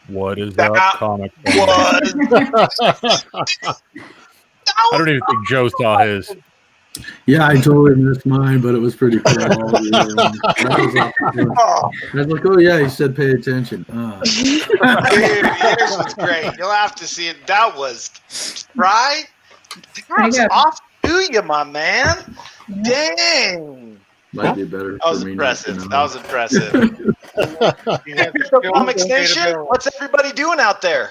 What is up, comic? Was I don't even think Joe saw his. Yeah, I totally missed mine, but it was pretty cool. I was like, oh yeah, he said pay attention. Dude, yours was great. You'll have to see it. That was right. That's off to you, my man. Dang. Might be better. That was impressive. That was impressive. CryptoComics Nation, what's everybody doing out there?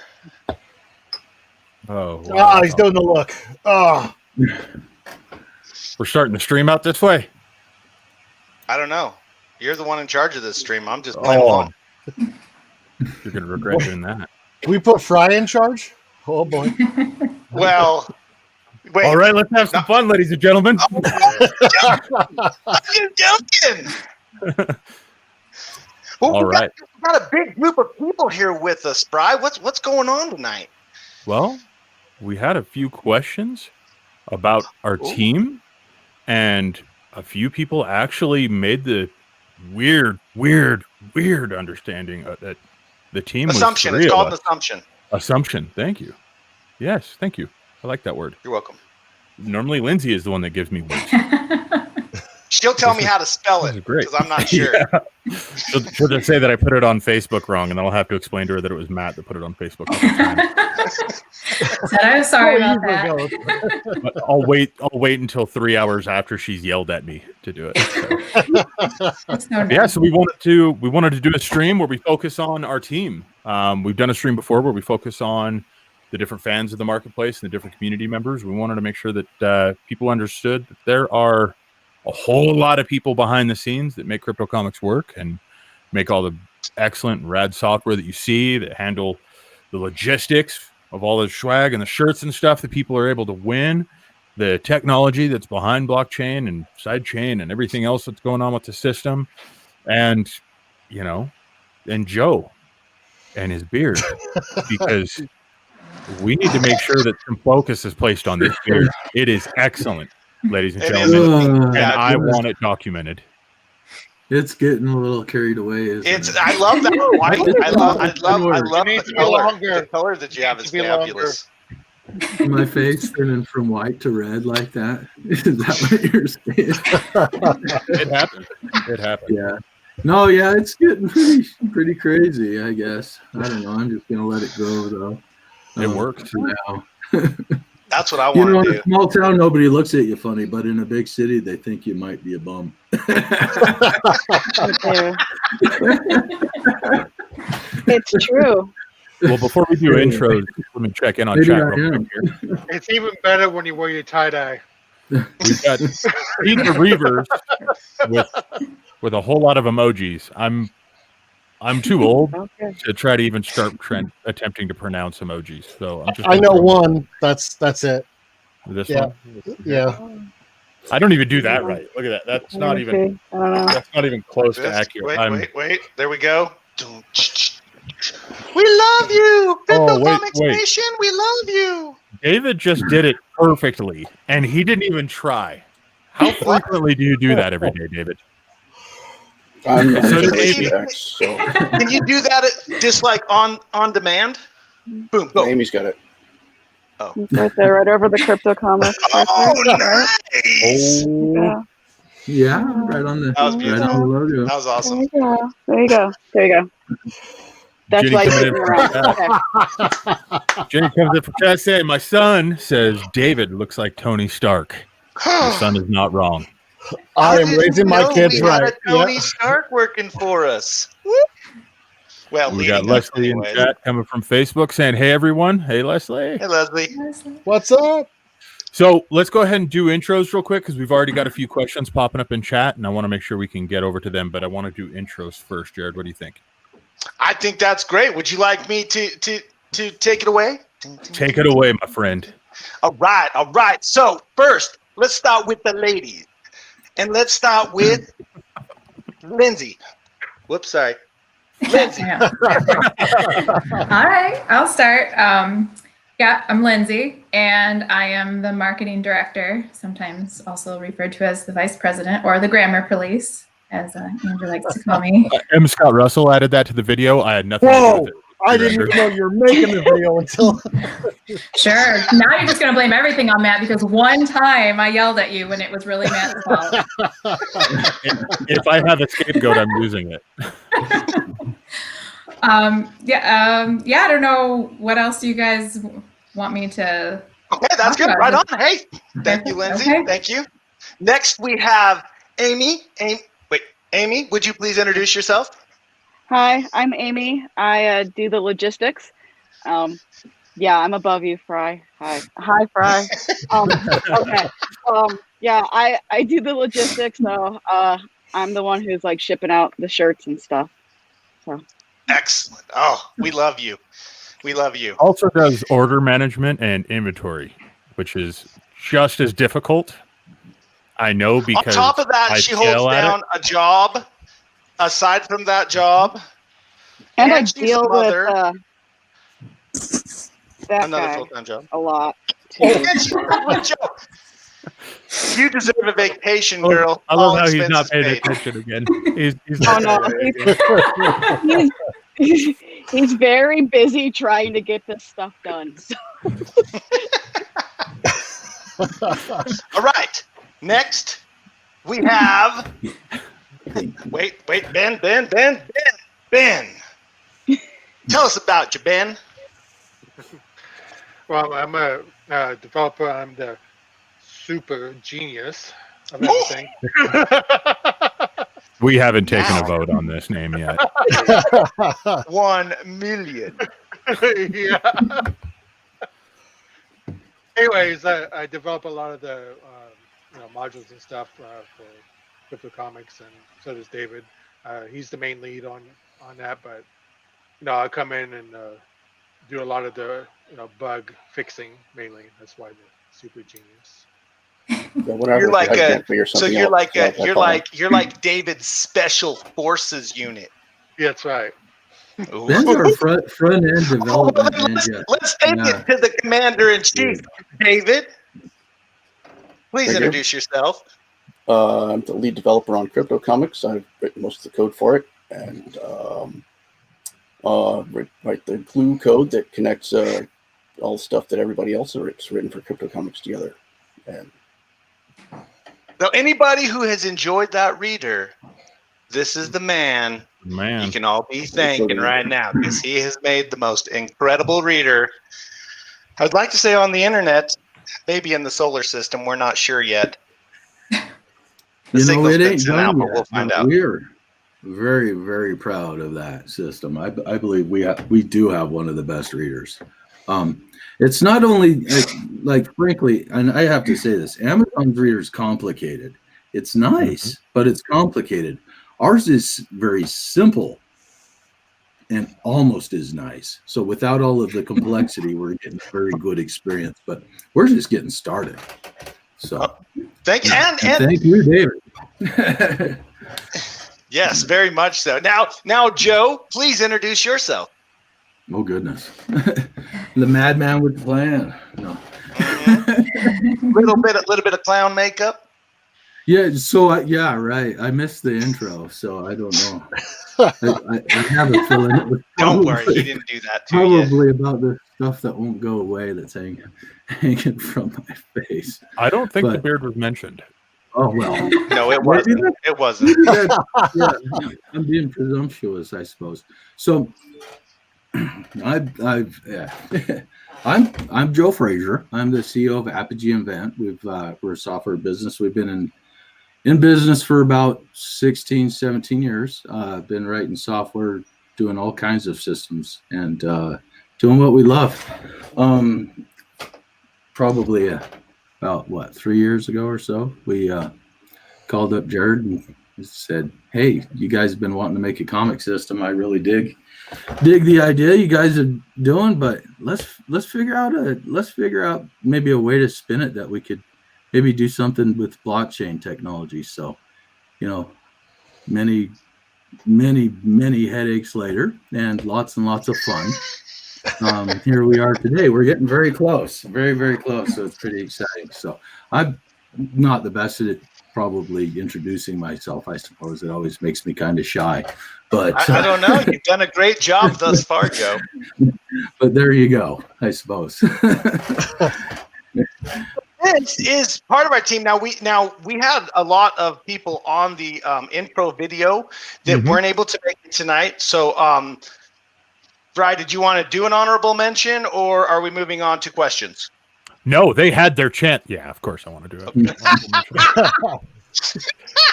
Oh, wow. He's doing the look. Oh, We're starting the stream out this way. I don't know. You're the one in charge of this stream. I'm just playing along. You're going to regret doing that. Can we put Fry in charge? Oh, boy. Well, wait. All right, let's have some fun, ladies and gentlemen. You're joking. Well, All right. We've got a big group of people here with us, Bri. What's going on tonight? Well, we had a few questions about our team, and a few people actually made the weird understanding that the team assumption. was It's called an assumption. Assumption. Thank you. Yes, thank you. I like that word. You're welcome. Normally, Lindsay is the one that gives me words. She'll tell me how to spell it because I'm not sure. Yeah. She'll just say that I put it on Facebook wrong, and then I'll have to explain to her that it was Matt that put it on Facebook. Said I'm sorry about that. But I'll wait until 3 hours after she's yelled at me to do it. So we wanted to do a stream where we focus on our team. We've done a stream before where we focus on the different fans of the marketplace and the different community members. We wanted to make sure that people understood that there are a whole lot of people behind the scenes that make CryptoComics work and make all the excellent and rad software that you see, that handle the logistics of all the swag and the shirts and stuff that people are able to win, the technology that's behind blockchain and sidechain and everything else that's going on with the system, and and Joe and his beard, because we need to make sure that some focus is placed on this beard. It is excellent, ladies and gentlemen, and I want it documented. It's getting a little carried away. I love that white. I love the color. The color that you have is fabulous. My face turning from white to red like that. Is that what you're saying? It happened. Yeah. No, yeah, it's getting pretty crazy, I guess. I don't know. I'm just gonna let it go though. It works for now. That's what I want to do. In a small town, nobody looks at you funny, but in a big city, they think you might be a bum. It's true. Well, before we do intros, let me check in on chat real quick here. It's even better when you wear your tie-dye. We've got Peter Reavers with a whole lot of emojis. I'm too old to try to even start attempting to pronounce emojis. So I know one. That's it. This one? Yeah. I don't even do that right. Look at that. That's not even close to accurate. Wait. There we go. We love you, CryptoComics Nation. We love you. David just did it perfectly, and he didn't even try. How frequently do you do that every day, David? Can you do that just like on demand? Boom, go. Amy's got it. Oh, right there, right over the CryptoComics. Oh, nice! Yeah, right on the logo. That was awesome. There you go. That's Jenny why you're around. Jenny comes in for chat saying, "My son says David looks like Tony Stark. Your son is not wrong." I am raising my kids right. We had a Tony Stark working for us. Well, we got Leslie in chat coming from Facebook saying, "Hey everyone, hey Leslie." Hey Leslie. What's up? So let's go ahead and do intros real quick because we've already got a few questions popping up in chat, and I want to make sure we can get over to them. But I want to do intros first. Jared, what do you think? I think that's great. Would you like me to take it away? Take it away, my friend. All right. So first, let's start with the ladies. And let's start with Lindsay. Whoops, sorry. Lindsay. All right, I'll start. I'm Lindsay, and I am the marketing director, sometimes also referred to as the vice president or the grammar police, as Andrew likes to call me. M. Scott Russell added that to the video. I had nothing to do with it. I didn't even know you were making the video until. Sure. Now you're just going to blame everything on Matt because one time I yelled at you when it was really Matt's fault. If I have a scapegoat, I'm using it. I don't know what else you guys want me to. Okay, that's good. Right on. Hey, thank you, Lindsay. Okay. Thank you. Next, we have Amy. Amy, would you please introduce yourself? Hi, I'm Amy. I do the logistics. Yeah, I'm above you, Fry. Hi, Fry. Okay. Yeah, I do the logistics, so I'm the one who's like shipping out the shirts and stuff. So. Excellent. Oh, we love you. We love you. Also does order management and inventory, which is just as difficult. I know because on top of that, she holds down a job. Aside from that job, and I deal with that another guy full-time job a lot. You deserve a vacation, girl. I love All how he's not expenses paying paid. attention again. He's Oh not no, he's very busy trying to get this stuff done. So. All right. Next, we have. Wait, Ben. Tell us about you, Ben. Well, I'm a developer. I'm the super genius of everything. We haven't taken a vote on this name yet. 1 million. Yeah. Anyways, I develop a lot of the modules and stuff for CryptoComics, and so does David. He's the main lead on that, but I come in and do a lot of the bug fixing mainly. That's why the super genius. Yeah, You're like David's special forces unit. Yeah, that's right. Ben's our front end development. Let's take it to the commander in chief, David. Please introduce yourself. I'm the lead developer on CryptoComics. I've written most of the code for it, and write the glue code that connects all the stuff that everybody else has written for CryptoComics together. And now, anybody who has enjoyed that reader, this is the man. You can all be thanking right now because he has made the most incredible reader. I'd like to say on the internet, maybe in the solar system. We're not sure yet. It ain't done yet. We'll find out. We're very, very proud of that system. I believe we do have one of the best readers. It's not only frankly, and I have to say this, Amazon's reader is complicated. It's nice, but it's complicated. Ours is very simple and almost as nice. So without all of the complexity, we're getting a very good experience, but we're just getting started. So thank you, David. Yes, very much so. Now, Joe, please introduce yourself. Oh goodness, the madman with the plan. No, little bit of clown makeup. Yeah. So right. I missed the intro, so I don't know. I have a feeling it was don't worry, he didn't do that. Probably about the stuff that won't go away that's hanging from my face. I don't think the beard was mentioned. Oh well. No, it wasn't. It wasn't. Yeah, I'm being presumptuous, I suppose. So. I'm Joe Frazier. I'm the CEO of Apogee Invent. We're a software business. We've been in business for about 16, 17 years. Been writing software, doing all kinds of systems, and doing what we love. Probably about 3 years ago or so, we called up Jared and said, "Hey, you guys have been wanting to make a comic system. I really dig the idea you guys are doing, but let's figure out maybe a way to spin it that we could maybe do something with blockchain technology." So, many headaches later and lots of fun. Here we are today. We're getting very close, very, very close. So it's pretty exciting. So I'm not the best at probably introducing myself. I suppose it always makes me kind of shy, but I don't know. You've done a great job thus far, Joe. But there you go, I suppose. This is part of our team. Now we had a lot of people on the intro video that weren't able to make it tonight. So, Fry, did you want to do an honorable mention, or are we moving on to questions? No, they had their chance. Yeah, of course I want to do it.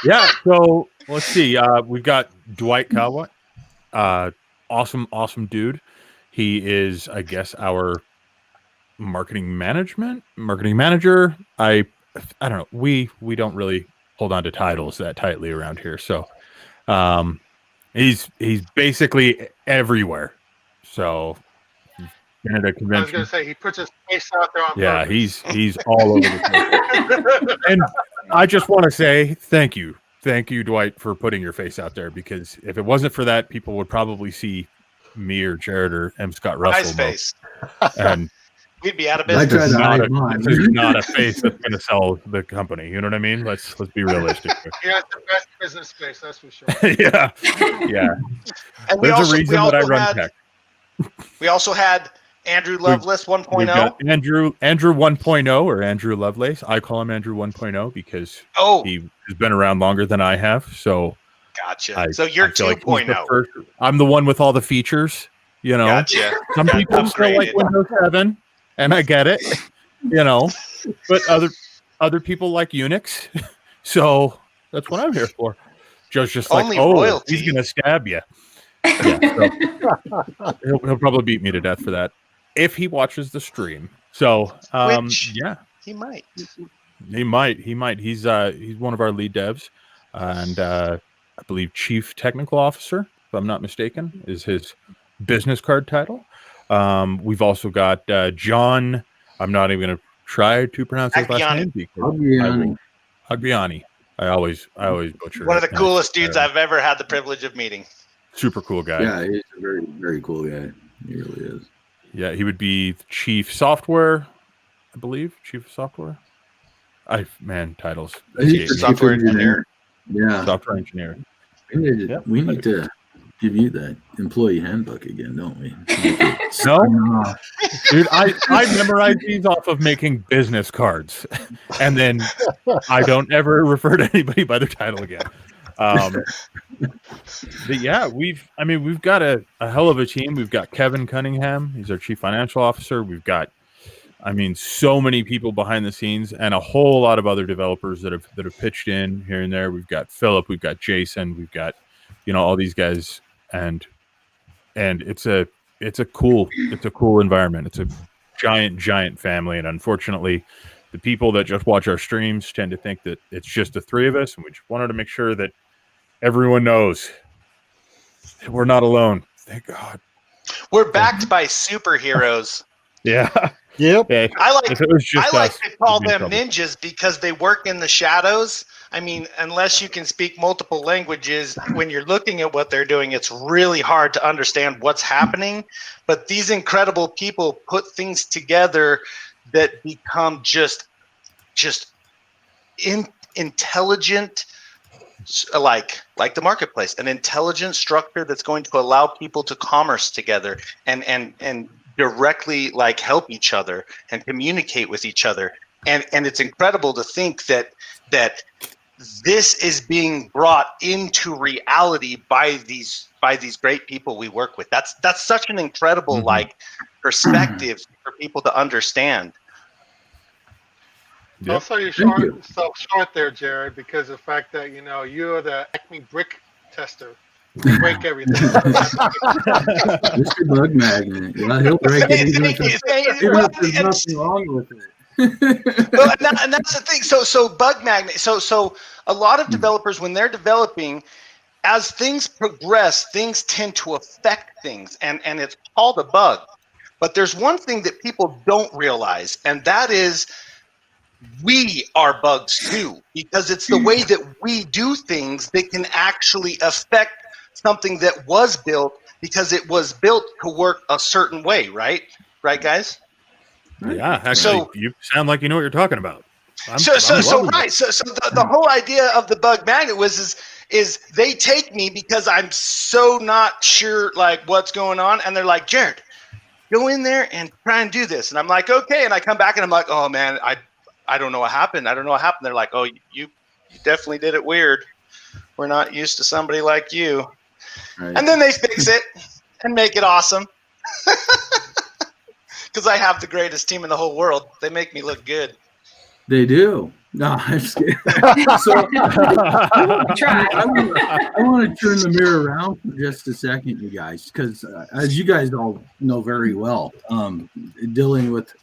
Yeah, so let's see. We've got Dwight Cowboy. Awesome dude. He is, I guess, our marketing manager. I don't know. We don't really hold on to titles that tightly around here. So he's basically everywhere. So been at a convention. I was going to say he puts his face out there on purpose. he's all over the place. And I just want to say thank you, Dwight, for putting your face out there, because if it wasn't for that, people would probably see me or Jared or M. Scott Russell. Nice face. And we'd be out of I business. try to this is not a face that's going to sell the company. You know what I mean? Let's be realistic. He has the best business face, that's for sure. yeah. And There's a reason that I run tech. We also had Andrew Lovelace 1.0. We've got Andrew 1.0, or Andrew Lovelace. I call him Andrew 1.0 because he has been around longer than I have. So gotcha. So you're 2.0. Like I'm the one with all the features. You know, gotcha. Some people still like Windows 7, and I get it. You know, but other people like Unix. So that's what I'm here for. Joe's just Only like, royalty. He's gonna stab you. Yeah, so he'll probably beat me to death for that if he watches the stream. So he might. He might. He's one of our lead devs, and I believe Chief Technical Officer, if I'm not mistaken, is his business card title. We've also got John. I'm not even going to try to pronounce his last name because Agbiani. I always butcher. One of the coolest dudes I've ever had the privilege of meeting. Super cool guy. Yeah, he's a very, very cool guy. He really is. Yeah, he would be Chief Software, I believe. Chief of Software. Titles. He's software engineer. Yeah. Software engineer. We need to give you that employee handbook again, don't we? No, dude, I memorize these off of making business cards, and then I don't ever refer to anybody by their title again. But yeah, we've got a hell of a team. We've got Kevin Cunningham. He's our Chief Financial Officer. We've got, so many people behind the scenes, and a whole lot of other developers that have pitched in here and there. We've got Philip. We've got Jason. We've got, all these guys, and it's a cool environment. It's a giant family, and unfortunately, the people that just watch our streams tend to think that it's just the three of us, and we just wanted to make sure that everyone knows that we're not alone. Thank God. We're backed by superheroes. Yeah. Yep. Yeah. I like us, to call we'd be in them trouble. ninjas because they work in the shadows. Unless you can speak multiple languages, when you're looking at what they're doing, it's really hard to understand what's happening. But these incredible people put things together that become just intelligent, like the marketplace, an intelligent structure that's going to allow people to commerce together and directly help each other and communicate with each other. And it's incredible to think that this is being brought into reality by these great people we work with. That's such an incredible perspective for people to understand. Yep. Also, you're short there, Jared, because of the fact that you're the Acme brick tester. You break everything. Mr. Bug Magnet. Yeah, he'll break it even if there's nothing wrong with it. Well, and that's the thing. So Bug Magnet. So a lot of developers, when they're developing, as things progress, things tend to affect things, and it's called a bug. But there's one thing that people don't realize, and that is we are bugs too, because it's the way that we do things that can actually affect something that was built, because it was built to work a certain way, right? Right, guys? Yeah, actually, you sound like you know what you're talking about. So the whole idea of the bug magnet is they take me because I'm so not sure like what's going on, and they're like, Jared, go in there and try and do this, and I'm like, okay, and I come back and I'm like, oh man, I don't know what happened. They're like, oh, you definitely did it weird. We're not used to somebody like you. Right. And then they fix it and make it awesome. Because I have the greatest team in the whole world. They make me look good. They do. No, I'm just kidding. So I want to turn the mirror around for just a second, you guys, because as you guys all know very well, dealing with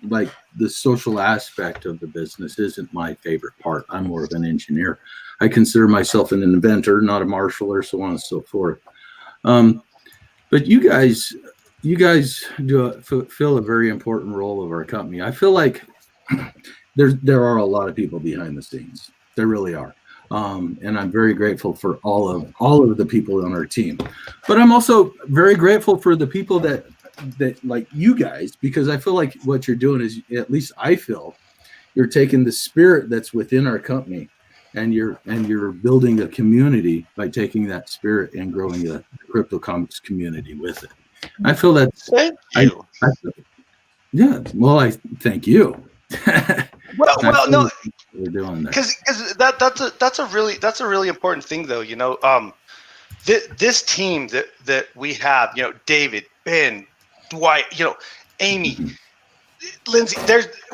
like the social aspect of the business isn't my favorite part. I'm more of an engineer. I consider myself an inventor, not a marshaller, so on and so forth. But you guys fill a very important role of our company. I feel like there are a lot of people behind the scenes. There really are. And I'm very grateful for all of the people on our team. But I'm also very grateful for the people that like you guys, because I feel like what you're doing is, at least I feel, you're taking the spirit that's within our company and you're building a community by taking that spirit and growing the CryptoComics community with it. I feel that. Thank you. Yeah. Well, I thank you. Well, no, we're doing that because that's a really important thing, though. You know, this team that we have, you know, David, Ben, Dwight, you know, Amy, Lindsay.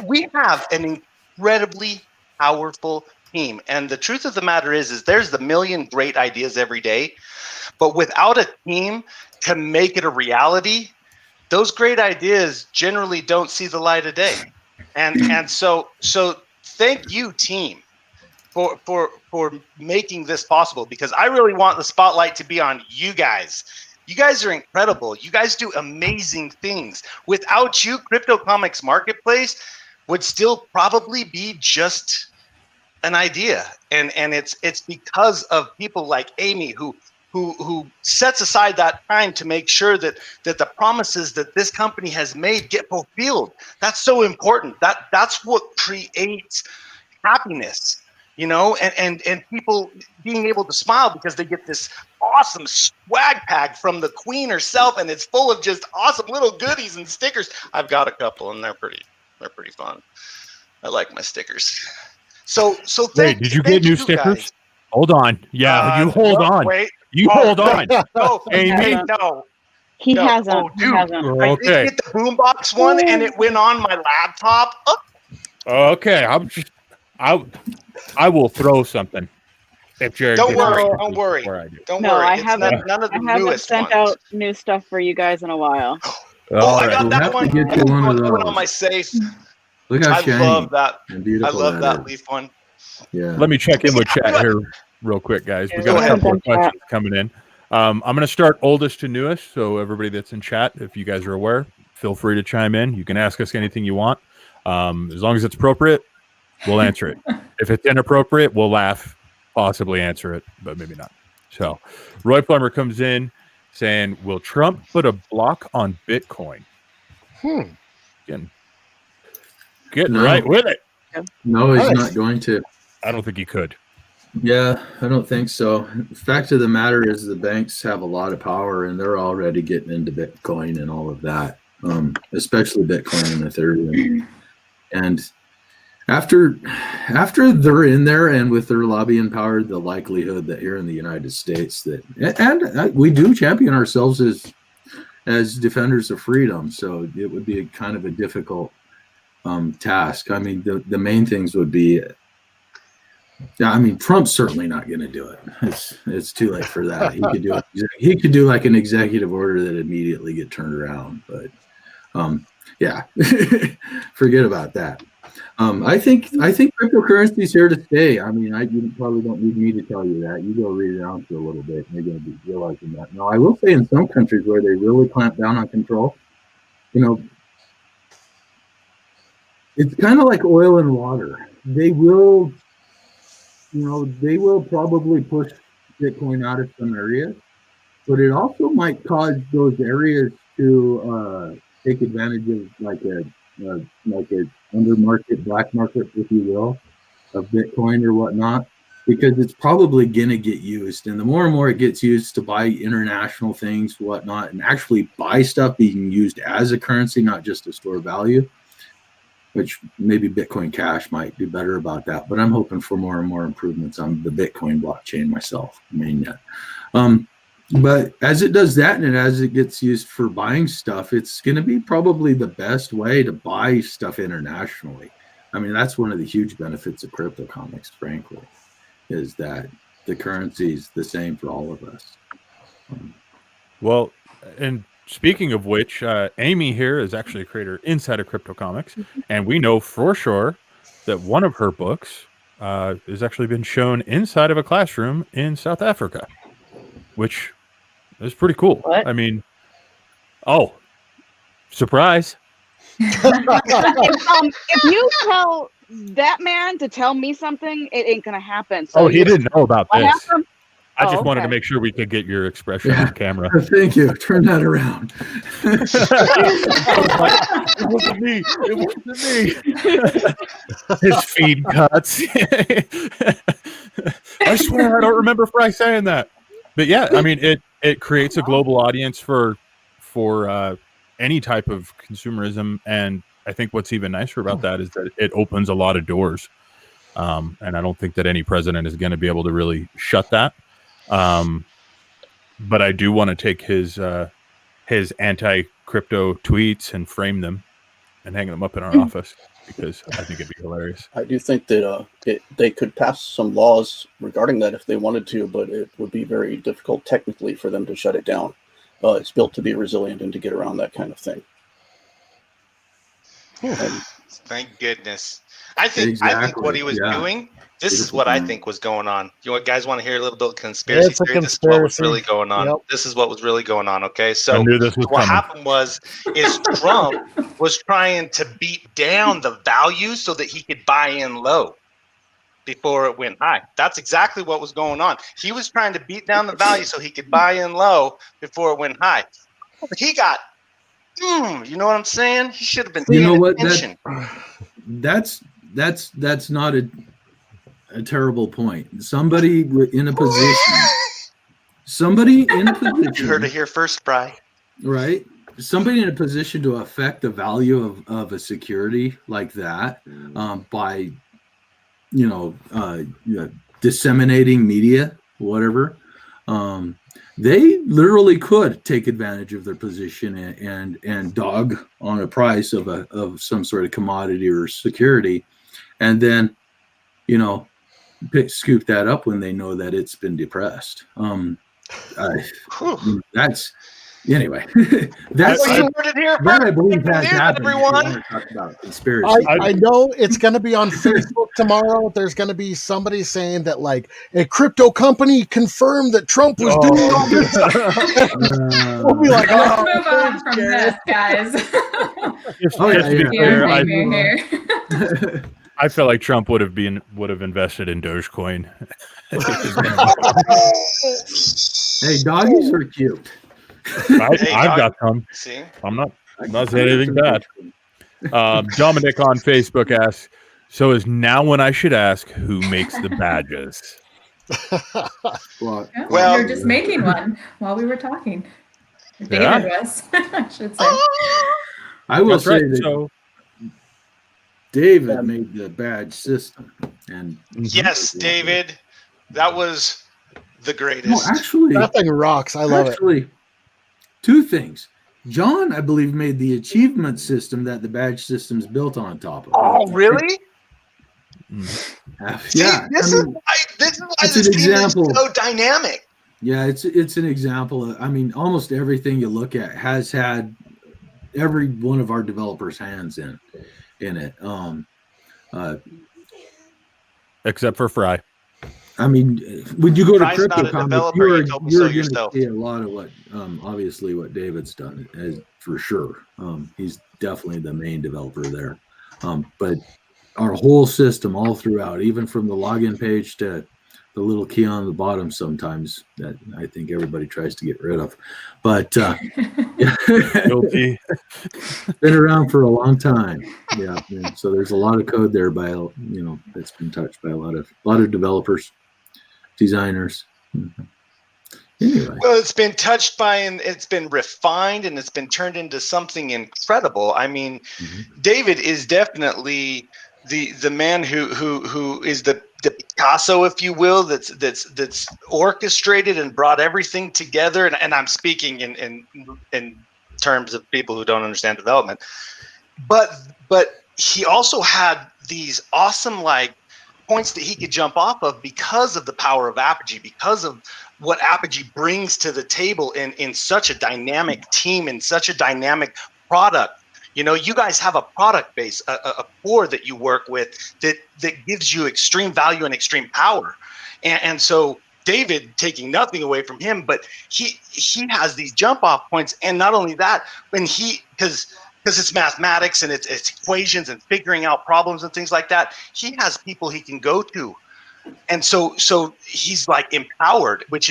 We have an incredibly powerful team, and the truth of the matter is there's the million great ideas every day, but without a team to make it a reality, those great ideas generally don't see the light of day. And so thank you, team, for making this possible, because I really want the spotlight to be on you guys. You guys are incredible. You guys do amazing things. Without you, CryptoComics Marketplace would still probably be just an idea. And it's because of people like Amy who sets aside that time to make sure that the promises that this company has made get fulfilled. That's so important. That's what creates happiness, you know, and people being able to smile because they get this awesome swag pack from the queen herself, and it's full of just awesome little goodies and stickers. I've got a couple, and they're pretty fun. I like my stickers. So wait, did you get new stickers? Guys. Hold on. Yeah, you hold on. Wait. You hold on. No, Amy. No. He hasn't. Oh, dude. He hasn't. Okay. I did get the boombox one, and it went on my laptop. Oh. Okay. I will throw something. If Jared don't worry. Don't worry. I haven't. None of the I haven't newest sent ones. out new stuff for you guys in a while. I got that one. Get you one of those. On my safe. Look how shiny. I love that. I love that leaf one. Yeah. Let me check in with chat here real quick, guys. We got a couple of questions coming in. I'm going to start oldest to newest. So everybody that's in chat, if you guys are aware, feel free to chime in. You can ask us anything you want. As long as it's appropriate, we'll answer it. If it's inappropriate, we'll laugh, possibly answer it, but maybe not. So Roy Plummer comes in saying, will Trump put a block on Bitcoin? Getting right with it. No, he's not going to. I don't think he could. Yeah, I don't think so. The fact of the matter is the banks have a lot of power, and they're already getting into Bitcoin and all of that, especially Bitcoin and Ethereum. And after they're in there and with their lobbying power, the likelihood that here in the United States and we do champion ourselves as defenders of freedom, so it would be kind of a difficult task. I mean, the main things would be, I mean, Trump's certainly not going to do it. It's too late for that. He could do like an executive order that immediately get turned around, but yeah, forget about that. I think cryptocurrency is here to stay. I mean, you probably don't need me to tell you that. You go read it out for a little bit, and you're going to be realizing that. Now, I will say in some countries where they really clamp down on control, you know, it's kind of like oil and water. They will probably push Bitcoin out of some areas, but it also might cause those areas to take advantage of like a under market, black market, if you will, of Bitcoin or whatnot, because it's probably going to get used. And the more and more it gets used to buy international things, whatnot, and actually buy stuff being used as a currency, not just to store value, which maybe Bitcoin Cash might do better about that. But I'm hoping for more and more improvements on the Bitcoin blockchain myself, mainnet. But as it does that, and as it gets used for buying stuff, it's going to be probably the best way to buy stuff internationally. I mean, that's one of the huge benefits of CryptoComics, frankly, is that the currency is the same for all of us. Well, and speaking of which, Amy here is actually a creator inside of CryptoComics, and we know for sure that one of her books has actually been shown inside of a classroom in South Africa, which is pretty cool. What? I mean, oh, surprise. If you tell that man to tell me something, it ain't gonna happen. So He didn't know about what this. happened? I just wanted to Okay. make sure we could get your expression on camera. Thank you. Turn that around. It wasn't me. It wasn't me. His feed cuts. I swear I don't remember Fry saying that. But yeah, I mean, it creates a global audience for any type of consumerism, and I think what's even nicer about that is that it opens a lot of doors. And I don't think that any president is going to be able to really shut that. But I do want to take his anti-crypto tweets and frame them and hang them up in our office, because I think it'd be hilarious. I do think that they could pass some laws regarding that if they wanted to, but it would be very difficult technically for them to shut it down. It's built to be resilient and to get around that kind of thing. And Thank goodness. I think Exactly, what he was yeah. doing. This is Beautiful what I point. think was going on. You guys want to hear a little bit of conspiracy It's a theory? This is what was conspiracy. really going on. Yep. This is what was really going on. Okay, I so knew this was what coming. happened is Trump was trying to beat down the value so that he could buy in low before it went high. That's exactly what was going on. He was trying to beat down the value so he could buy in low before it went high. He got, you know what I'm saying? He should have been You paying know what? attention. That's not a terrible point. Somebody in a position. You heard it here first, Bry. Right? Somebody in a position to affect the value of a security like that by, disseminating media, whatever. They literally could take advantage of their position and dog on a price of some sort of commodity or security, and then, scoop that up when they know that it's been depressed. That's anyway. That's You heard it here that I first. believe has happened. If you Everyone. want to talk about conspiracy. I know it's going to be on Facebook tomorrow. There's going to be somebody saying that, like, a crypto company confirmed that Trump was doing all this. We'll be like, Let's oh, move on from this, guys. Just Oh, yeah, to be yeah. clear, Here. I feel like Trump would have invested in Dogecoin. Hey, doggies are cute. I've got some. See? I'm not saying anything bad. Dominic on Facebook asks, so is now when I should ask who makes the badges? Well, Well- you're just making one while we were talking. David was, I should say. I will That's say right. that So David made the badge system, and Yes, David. That was the no, greatest. actually, that thing rocks. I love it. actually, two things. John, I believe, made the achievement system that the badge system's built on top of. Oh, really? Yeah, See, this is why it's this an team example. is so dynamic. yeah, it's an example. I mean, almost everything you look at has had every one of our developers' hands in it. except for Fry. I mean, when you go to Fry's not a CryptoComics, developer, you told me so you're going to yourself. see a lot of what, obviously, what David's done, for sure. He's definitely the main developer there. But our whole system, all throughout, even from the login page to little key on the bottom sometimes that I think everybody tries to get rid of. But Guilty. been around for a long time. Yeah. So there's a lot of code there that's been touched by a lot of developers, designers. Anyway. Well, it's been touched by and it's been refined and it's been turned into something incredible. I mean, David is definitely the man who is the Picasso, if you will, that's orchestrated and brought everything together. And I'm speaking in terms of people who don't understand development. But he also had these awesome points that he could jump off of because of the power of Apogee, because of what Apogee brings to the table in such a dynamic team, in such a dynamic product. You guys have a product base, a core that you work with that gives you extreme value and extreme power. And so David, taking nothing away from him, but he has these jump off points. And not only that, because it's mathematics and it's equations and figuring out problems and things like that, he has people he can go to. And so he's empowered, which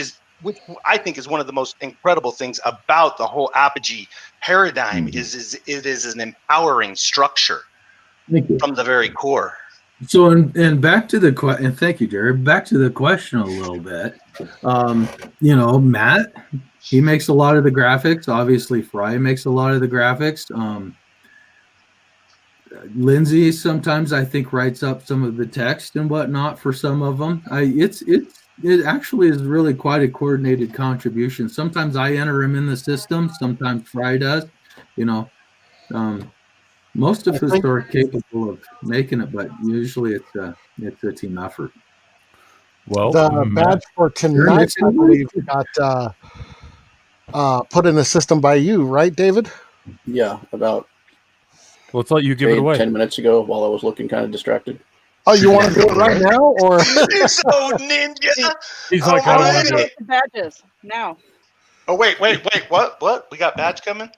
I think is one of the most incredible things about the whole Apogee paradigm is it is an empowering structure from the very core. So and back to the question, and thank you, Jared. Back to the question a little bit. Matt, he makes a lot of the graphics. Obviously, Fry makes a lot of the graphics. Lindsay sometimes I think writes up some of the text and whatnot for some of them. It actually is really quite a coordinated contribution. Sometimes I enter him in the system. Sometimes Fry does. Most of us are capable of making it, but usually it's a team effort. Well, the badge for tonight, I believe, got put in the system by you, right, David? Yeah, about. Let's let you give it away. 10 minutes ago, while I was looking kind of distracted. Oh, you want to do it right now, or? You're so ninja. He's like, I don't want to do it. The badges now. Oh wait! What? We got badge coming.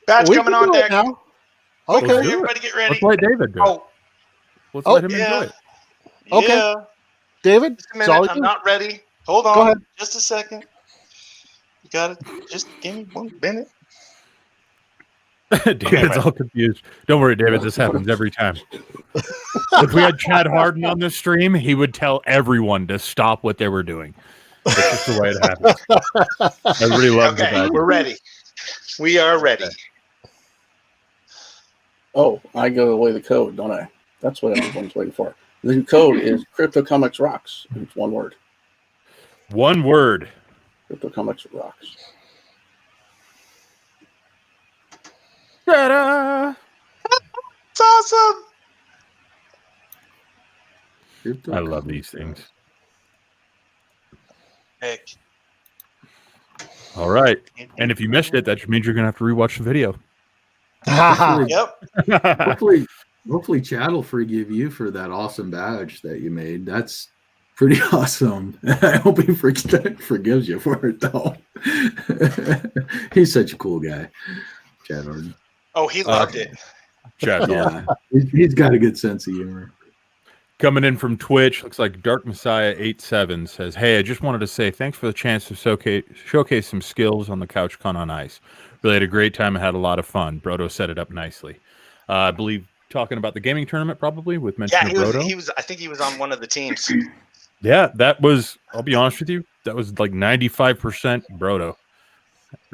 Badge coming on deck now. Okay, everybody get ready. Let's let David do it. Let's let him enjoy it. Okay, yeah. David. Just a minute. I'm not ready. Hold on. Go ahead. Just a second. You got it. Just give me 1 minute. David's all confused. Don't worry, David. This happens every time. If we had Chad Harden on the stream, he would tell everyone to stop what they were doing. That's just the way it happens. Everybody loves it. We're ready. We are ready. Oh, I give away the code, don't I? That's what everyone's waiting for. The code is CryptoComics Rocks. It's one word. One word. CryptoComics Rocks. Ta-da! It's awesome. I love these things. Heck. All right. And if you missed it, that means you're going to have to rewatch the video. Yep. Hopefully Chad will forgive you for that awesome badge that you made. That's pretty awesome. I hope he forgives you for it, though. He's such a cool guy, Chad Harden. Oh, he loved it. Chad, yeah, he's got a good sense of humor. Coming in from Twitch, looks like Dark Messiah 87 says, "Hey, I just wanted to say thanks for the chance to showcase some skills on the CouchCon on Ice. Really had a great time and had a lot of fun. Brodo set it up nicely. I believe talking about the gaming tournament probably with mention of Brodo. He was. I think he was on one of the teams. Yeah, that was. I'll be honest with you, that was like 95% Brodo.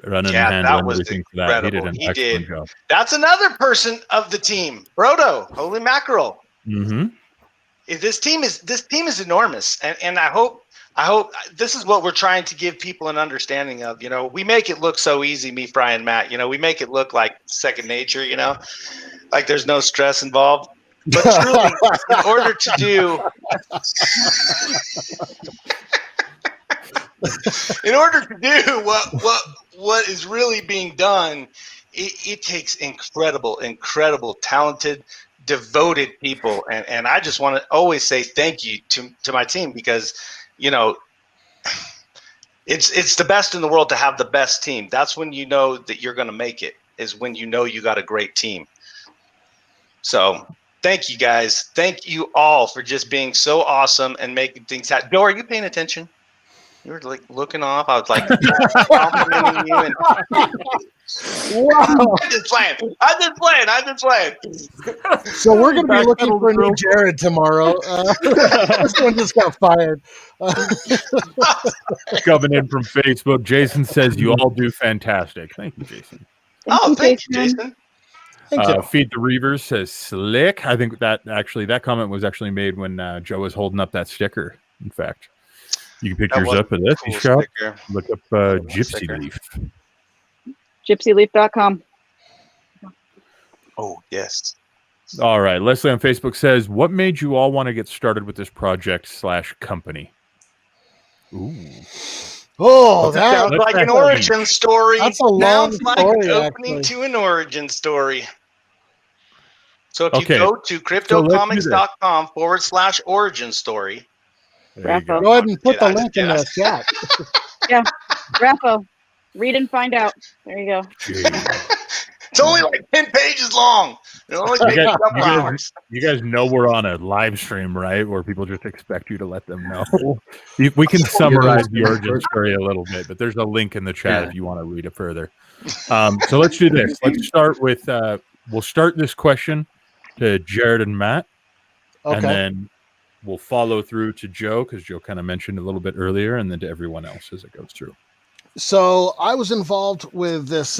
Running and handling everything for that. He did an excellent job. That's another person of the team, Brodo. Holy mackerel! Mm-hmm. This team is enormous, and I hope this is what we're trying to give people an understanding of. We make it look so easy, me, Fry, and Matt. We make it look like second nature. Like there's no stress involved. But truly, in order to do. In order to do what is really being done, it takes incredible, talented, devoted people, and I just want to always say thank you to my team because it's the best in the world to have the best team. That's when you know that you're going to make it. Is when you know you got a great team. So thank you guys. Thank you all for just being so awesome and making things happen. Joe, are you paying attention? You were like looking off. I was like complimenting you. And Wow. I'm just playing. So we're going to be looking for a new Jared tomorrow. This one just got fired. Coming in from Facebook, Jason says you all do fantastic. Thank you, Jason. Thank you, Jason. Feed the Reavers says slick. I think that comment was actually made when Joe was holding up that sticker. In fact, you can pick yours up at this shop. Look up Gypsy Leaf. GypsyLeaf.com. Oh, yes. All right. Leslie on Facebook says, what made you all want to get started with this project/company? Ooh. Oh, that sounds like an origin story. That's a long sounds like story, an opening actually. to an origin story. So if you go to CryptoComics.com/origin story. Go ahead and put the link in the chat. Yeah. Rappo. Read and find out. There you go. It's only like 10 pages long. It only takes a couple hours. You guys know we're on a live stream, right? Where people just expect you to let them know. We can summarize the origin story a little bit, but there's a link in the chat if you want to read it further. So let's do this. Let's start with, we'll start this question to Jared and Matt. Okay. And then we'll follow through to Joe, because Joe kind of mentioned a little bit earlier, and then to everyone else as it goes through. So I was involved with this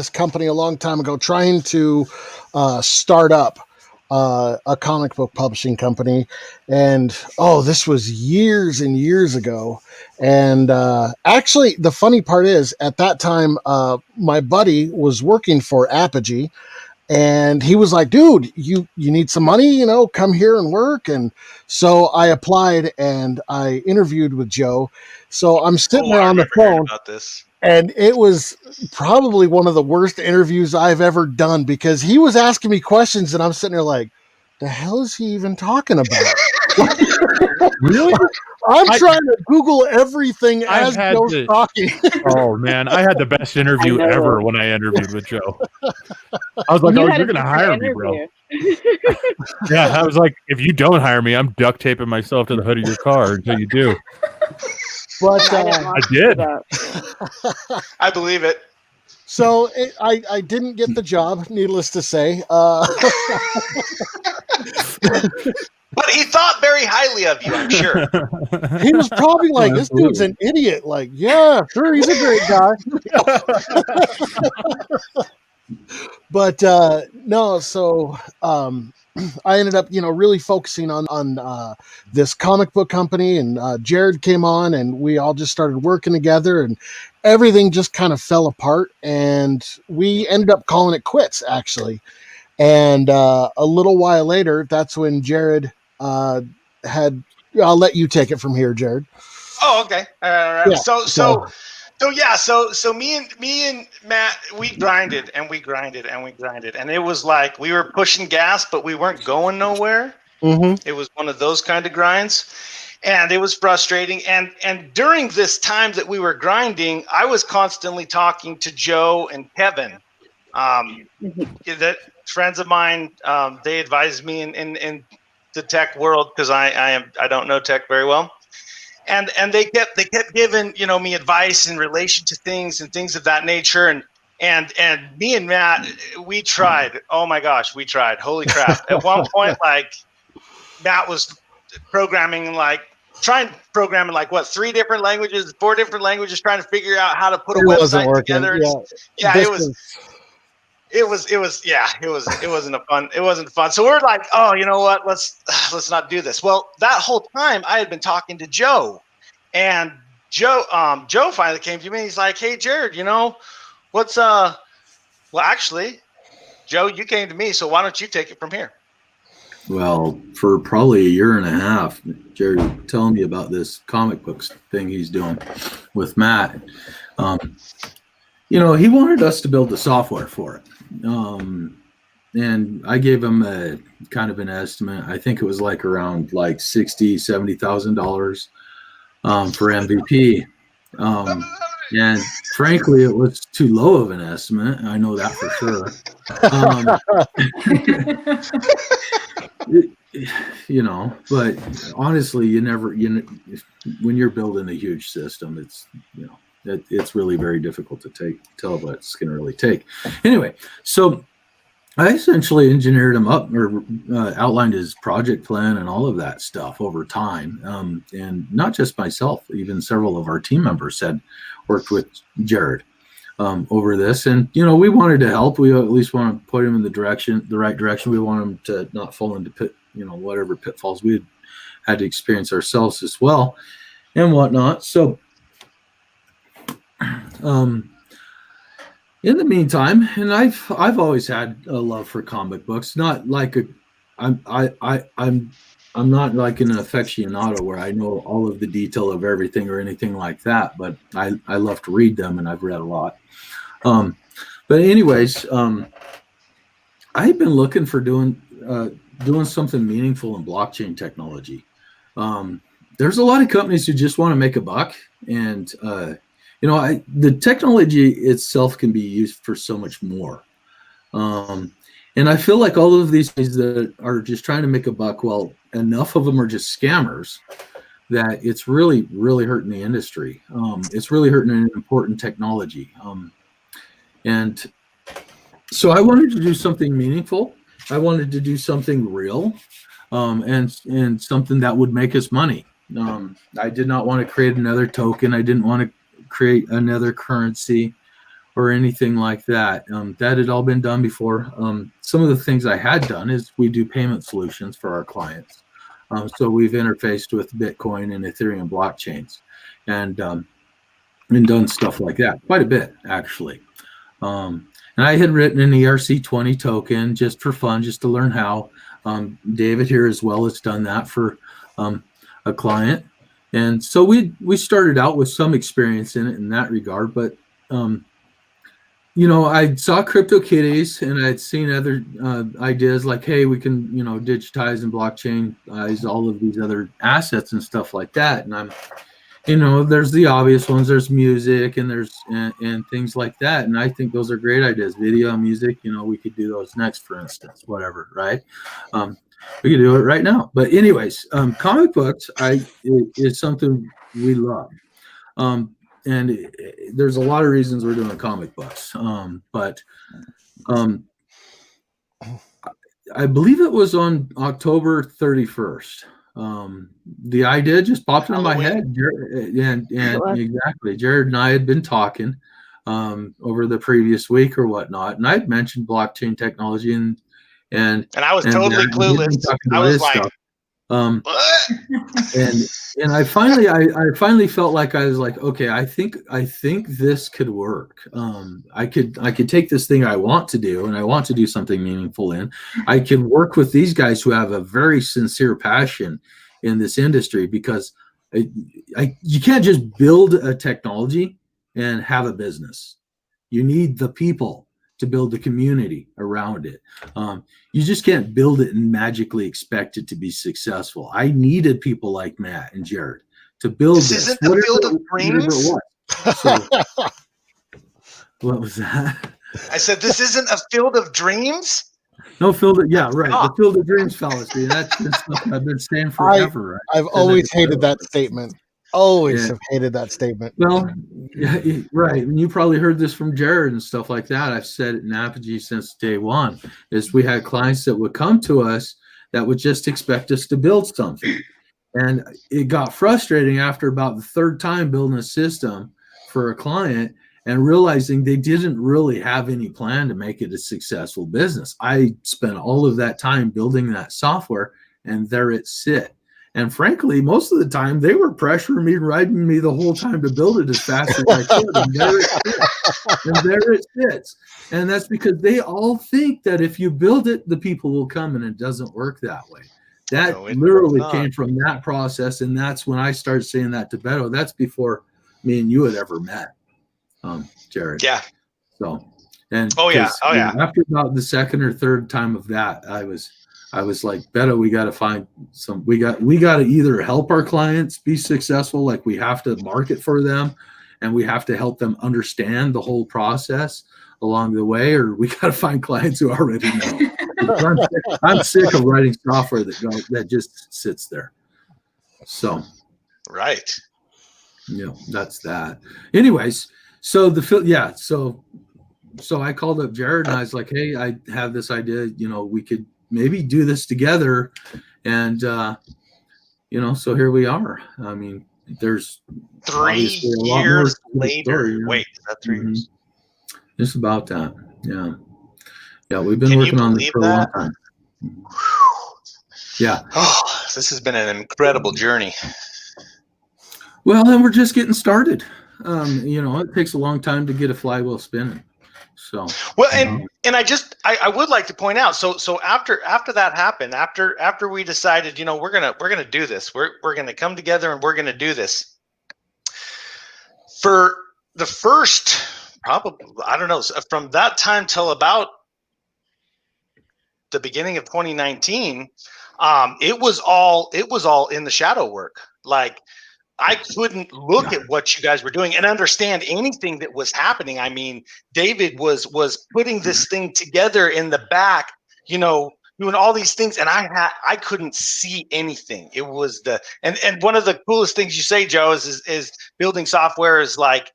company a long time ago, trying to start up a comic book publishing company, and this was years and years ago. And actually, the funny part is, at that time, my buddy was working for Apogee, and he was like, "Dude, you need some money, come here and work." And so I applied and I interviewed with Joe. So I'm sitting there on the phone, and it was probably one of the worst interviews I've ever done, because he was asking me questions and I'm sitting there like, the hell is he even talking about? Really? I'm trying to Google everything as Joe's talking. Oh, man. I had the best interview ever when I interviewed with Joe. I was like, you're going to hire me, bro. Yeah, I was like, if you don't hire me, I'm duct taping myself to the hood of your car until you do. But I did. I believe it. So I didn't get the job, needless to say. But he thought very highly of you, I'm sure. He was probably like, this dude's an idiot. Like, yeah, sure, he's a great guy. But no, so I ended up, really focusing on this comic book company, and Jared came on, and we all just started working together, and everything just kind of fell apart, and we ended up calling it quits, actually. And a little while later, that's when Jared I'll let you take it from here, Jared. Oh, okay. Yeah, So me and Matt, we grinded and we grinded and we grinded, and it was like we were pushing gas, but we weren't going nowhere. Mm-hmm. It was one of those kind of grinds, and it was frustrating. And during this time that we were grinding, I was constantly talking to Joe and Kevin. That friends of mine, they advised me in the tech world, because I don't know tech very well. And they kept giving me advice in relation to things and things of that nature, and me and Matt, we tried. Oh my gosh, we tried. Holy crap! At one point, like Matt was programming what, 3 different languages, 4 different languages, trying to figure out how to put a website together. Yeah, it wasn't fun. So we're like, oh, you know what? Let's not do this. Well, that whole time I had been talking to Joe, and Joe finally came to me. And he's like, hey, Jared, what's well, actually, Joe, you came to me, so why don't you take it from here? Well, for probably a year and a half, Jared telling me about this comic books thing he's doing with Matt. He wanted us to build the software for it. And I gave him a kind of an estimate. I think it was like around like $60,000, $70,000 for MVP. And frankly, it was too low of an estimate. I know that for sure. But honestly, when you're building a huge system, it's really very difficult to tell what it's going to really take. Anyway, so I essentially engineered him up or outlined his project plan and all of that stuff over time. And not just myself, even several of our team members had worked with Jared over this. And, we wanted to help. We at least want to put him in the right direction. We want him to not fall into whatever pitfalls we had to experience ourselves as well and whatnot. So, in the meantime, and I've always had a love for comic books. Not like I'm not like an aficionado where I know all of the detail of everything or anything like that. But I love to read them, and I've read a lot. But anyways, I've been looking for doing something meaningful in blockchain technology. There's a lot of companies who just want to make a buck, and the technology itself can be used for so much more. And I feel like all of these things that are just trying to make a buck, well, enough of them are just scammers that it's really, really hurting the industry. It's really hurting an important technology. And so I wanted to do something meaningful. I wanted to do something real, and something that would make us money. I did not want to create another token. I didn't want to create another currency or anything like that. That had all been done before. Some of the things I had done is we do payment solutions for our clients. So we've interfaced with Bitcoin and Ethereum blockchains and done stuff like that quite a bit, actually. And I had written an ERC20 token just for fun, just to learn how. David here as well has done that for a client. And so we started out with some experience in it in that regard, but I saw CryptoKitties and I'd seen other ideas like, hey, we can digitize and blockchainize all of these other assets and stuff like that. And I'm, there's the obvious ones. There's music and there's and things like that. And I think those are great ideas. Video, music. We could do those next, for instance. Whatever, right? We could do it right now. But anyways, comic books is something we love. And there's a lot of reasons we're doing comic books. But I believe it was on October 31st. The idea just popped into my head. And exactly, Jared and I had been talking over the previous week or whatnot. And I'd mentioned blockchain technology and I was totally clueless. I was like, and I finally felt like I was like, okay, I think this could work. I could take this thing I want to do, and I want to do something meaningful in. I can work with these guys who have a very sincere passion in this industry, because you can't just build a technology and have a business. You need the people to build the community around it. You just can't build it and magically expect it to be successful. I needed people like Matt and Jared to build this. Isn't the field of dreams? So, what was that? I said, this isn't a field of dreams? No, field of, yeah, right. The field of dreams fallacy. That's something I've been saying forever. Right? I've always hated that statement. Always have hated that statement. Well, yeah, right. And you probably heard this from Jared and stuff like that. I've said it in Apogee since day one, is we had clients that would come to us that would just expect us to build something. And it got frustrating after about the third time building a system for a client and realizing they didn't really have any plan to make it a successful business. I spent all of that time building that software, and there it sit. And frankly, most of the time, they were pressuring me, riding me the whole time to build it as fast as I could. And there it sits. And that's because they all think that if you build it, the people will come, and it doesn't work that way. That literally came from that process. And that's when I started saying that to Beto. That's before me and you had ever met, Jared. Yeah. So, and after about the second or third time of that, I was like, Beto, we got to find we got to either help our clients be successful, like we have to market for them and we have to help them understand the whole process along the way, or we got to find clients who already know. I'm sick of writing software that just sits there. So, right. That's that. Anyways, so so I called up Jared and I was like, hey, I have this idea, we could maybe do this together. And, so here we are. I mean, there's 3 years later. Wait, is that 3 years? Just about that. Yeah. Yeah. We've been working on this for a long time. Yeah. Oh, this has been an incredible journey. Well, then we're just getting started. It takes a long time to get a flywheel spinning. So well, and I would like to point out. So after that happened, after we decided, we're gonna do this. We're gonna come together and we're gonna do this. For the first, probably, I don't know, from that time till about the beginning of 2019, it was all in the shadow work. Like, I couldn't look at what you guys were doing and understand anything that was happening. I mean, David was putting this thing together in the back, doing all these things, and I couldn't see anything. It was and one of the coolest things you say, Joe, is building software is like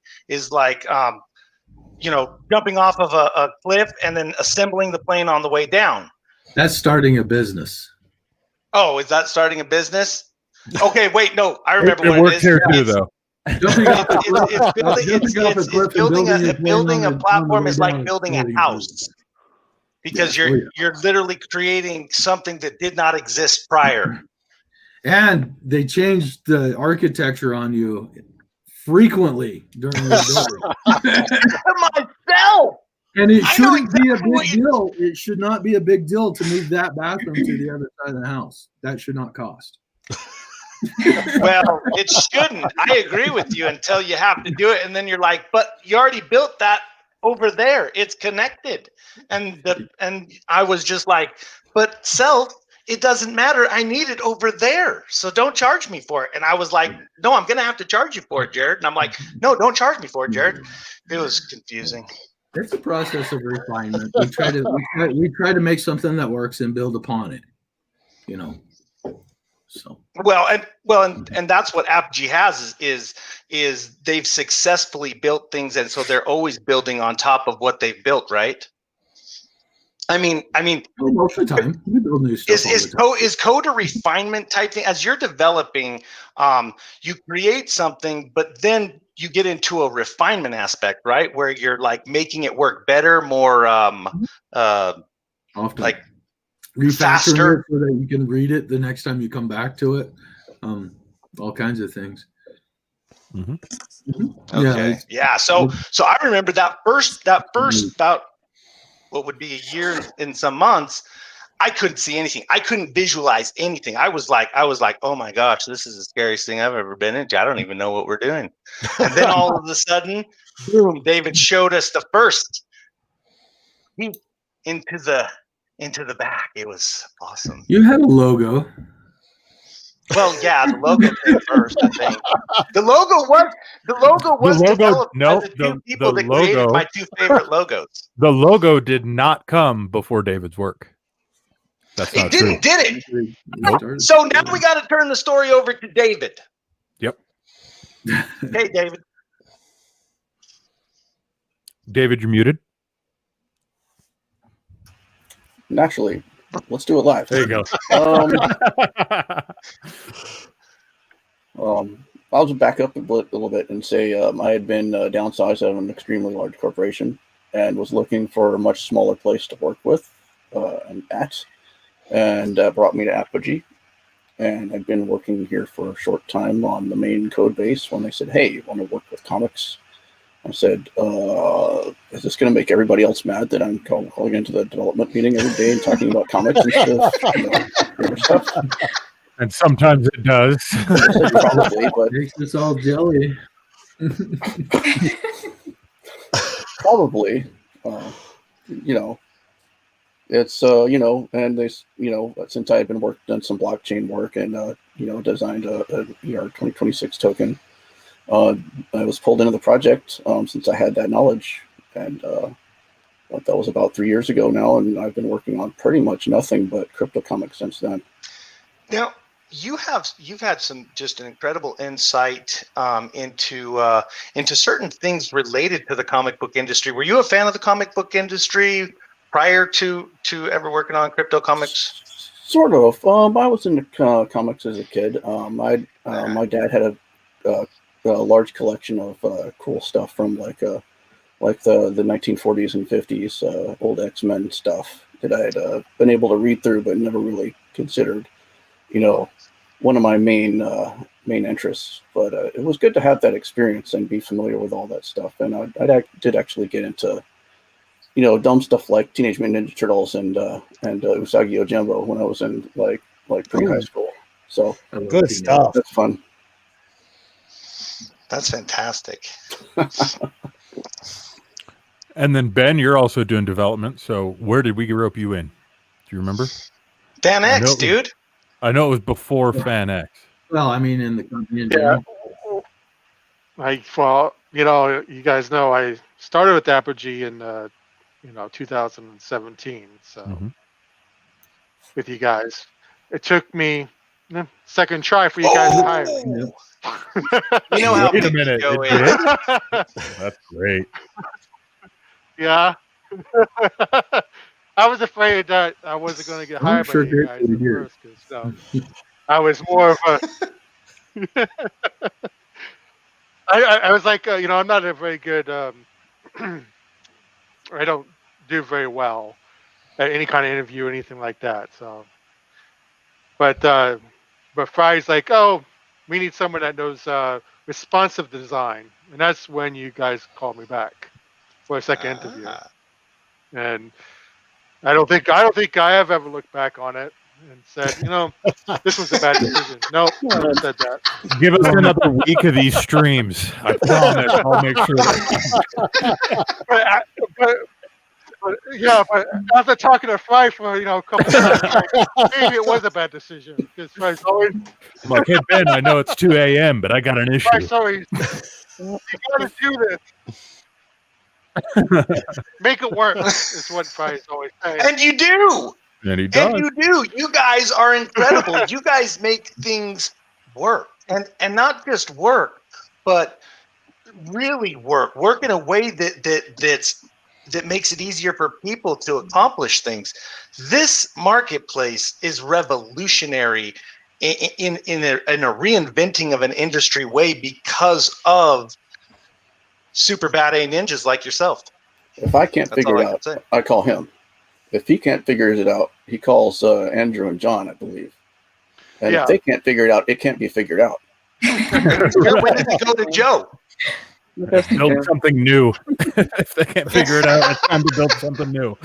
jumping off of a cliff and then assembling the plane on the way down. That's starting a business. Oh, is that starting a business? Okay, wait, no, I remember what it is. Here too, though. Building a platform is like building a house, because you're literally creating something that did not exist prior. And they changed the architecture on you frequently during the building. Myself. And it shouldn't be a big deal. It should not be a big deal to move that bathroom to the other side of the house. That should not cost. Well, it shouldn't. I agree with you until you have to do it, and then you're like, but you already built that over there. It's connected. And I was just like, but self, it doesn't matter. I need it over there, so don't charge me for it. And I was like, no, I'm going to have to charge you for it, Jared. And I'm like, no, don't charge me for it, Jared. It was confusing. It's a process of refinement. We try to make something that works and build upon it. So and that's what Apogee has is they've successfully built things, and so they're always building on top of what they've built, right? I mean, most of the time we build new stuff. Is code a refinement type thing? As you're developing, you create something, but then you get into a refinement aspect, right? Where you're like making it work better, more often. Like refactor it so that you can read it the next time you come back to it. All kinds of things. Mm-hmm. Mm-hmm. Okay. Yeah. So I remember that first about what would be a year and some months. I couldn't see anything. I couldn't visualize anything. I was like, oh my gosh, this is the scariest thing I've ever been into. I don't even know what we're doing. And then all of a sudden, boom, David showed us the first peek into the back. It was awesome. You had a logo. Well, yeah, the logo came first, I think. The logo was developed by the two people that created my two favorite logos. The logo did not come before David's work. That's not true. It didn't, did it? So now we got to turn the story over to David. Yep. Hey, David. David, you're muted. Naturally. Let's do it live. There you go. I'll just back up a little bit and say I had been downsized out of an extremely large corporation and was looking for a much smaller place to work with and brought me to Apogee. And I've been working here for a short time on the main code base when they said, hey, you want to work with comics? I said, is this going to make everybody else mad that I'm calling into the development meeting every day and talking about comics and stuff? And sometimes it does. Probably, but makes us all jelly. Probably, it's and they, since I had been done some blockchain work and designed a ER 2026 token. I was pulled into the project since I had that knowledge, and that was about 3 years ago now, and I've been working on pretty much nothing but CryptoComics since then. Now, you've had some just an incredible insight into certain things related to the comic book industry. Were you a fan of the comic book industry prior to ever working on CryptoComics? Sort of. I was into comics as a kid. My dad had a large collection of cool stuff from like the 1940s and 50s, old X-Men stuff that I had been able to read through, but never really considered, one of my main interests. But it was good to have that experience and be familiar with all that stuff. And I did actually get into, dumb stuff like Teenage Mutant Ninja Turtles and Usagi Yojimbo when I was in like pre-high school. So good stuff. That's fun. That's fantastic. And then Ben, you're also doing development. So where did we rope you in? Do you remember? Fan X, dude. I know it was before Fan X. Well, I mean, in the company in Yeah. general. You guys know I started with Apogee in 2017. So with you guys, it took me second try for you guys to hire me. You know how Wait a big minute. Joe It is. did? That's great. Yeah. I was afraid that I wasn't going to get hired by you guys at first, because I was more of a. I was like, I'm not a very good. I don't do very well at any kind of interview or anything like that. So, but Fry's like, oh, we need someone that knows responsive design, and that's when you guys called me back for a second interview. And I don't think I have ever looked back on it and said, this was a bad decision. No, I never said that. Give us another week of these streams. I promise I'll make sure that. But after talking to Fry for a couple of times, maybe it was a bad decision, because Fry's always I'm like, hey Ben, I know it's 2 a.m., but I got an issue. Fry's always, you gotta do this. Make it work is what Fry's always saying. And you do. And he does. And you do. You guys are incredible. You guys make things work, and not just work, but really work. Work in a way that makes it easier for people to accomplish things. This marketplace is revolutionary in a reinventing of an industry way because of super bad A ninjas like yourself. If I can't figure it out, I call him. If he can't figure it out, he calls Andrew and John, I believe. And if they can't figure it out, it can't be figured out. When did he go to Joe? Build something new. If they can't figure it out, it's time to build something new.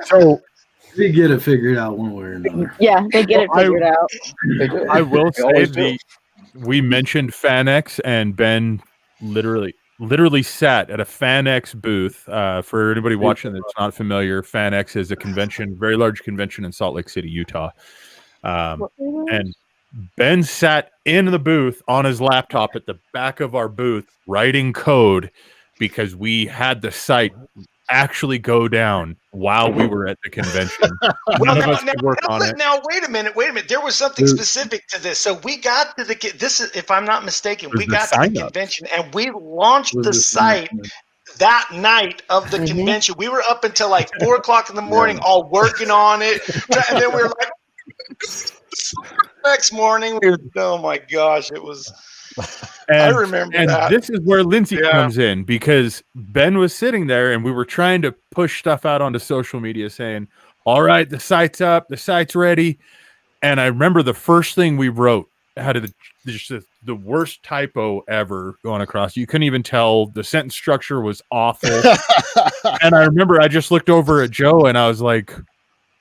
So they get it figured out one way or another. Yeah, they get it figured out. I will say we mentioned FanX, and Ben literally sat at a FanX booth. For anybody watching that's not familiar, FanX is a convention, very large convention in Salt Lake City, Utah. And Ben sat in the booth on his laptop at the back of our booth writing code because we had the site actually go down while we were at the convention. None of us could work on it. Now, wait a minute. There was something specific to this. So we got to this is, if I'm not mistaken, we got to the convention and we launched the site that night of the convention. We were up until like 4 o'clock in the morning, all working on it. And then we were like, next morning, oh my gosh, it was. I remember that. This is where Lindsay comes in, because Ben was sitting there and we were trying to push stuff out onto social media saying, all right, the site's up, the site's ready. And I remember the first thing we wrote had the worst typo ever going across. You couldn't even tell. The sentence structure was awful. And I remember I just looked over at Joe and I was like,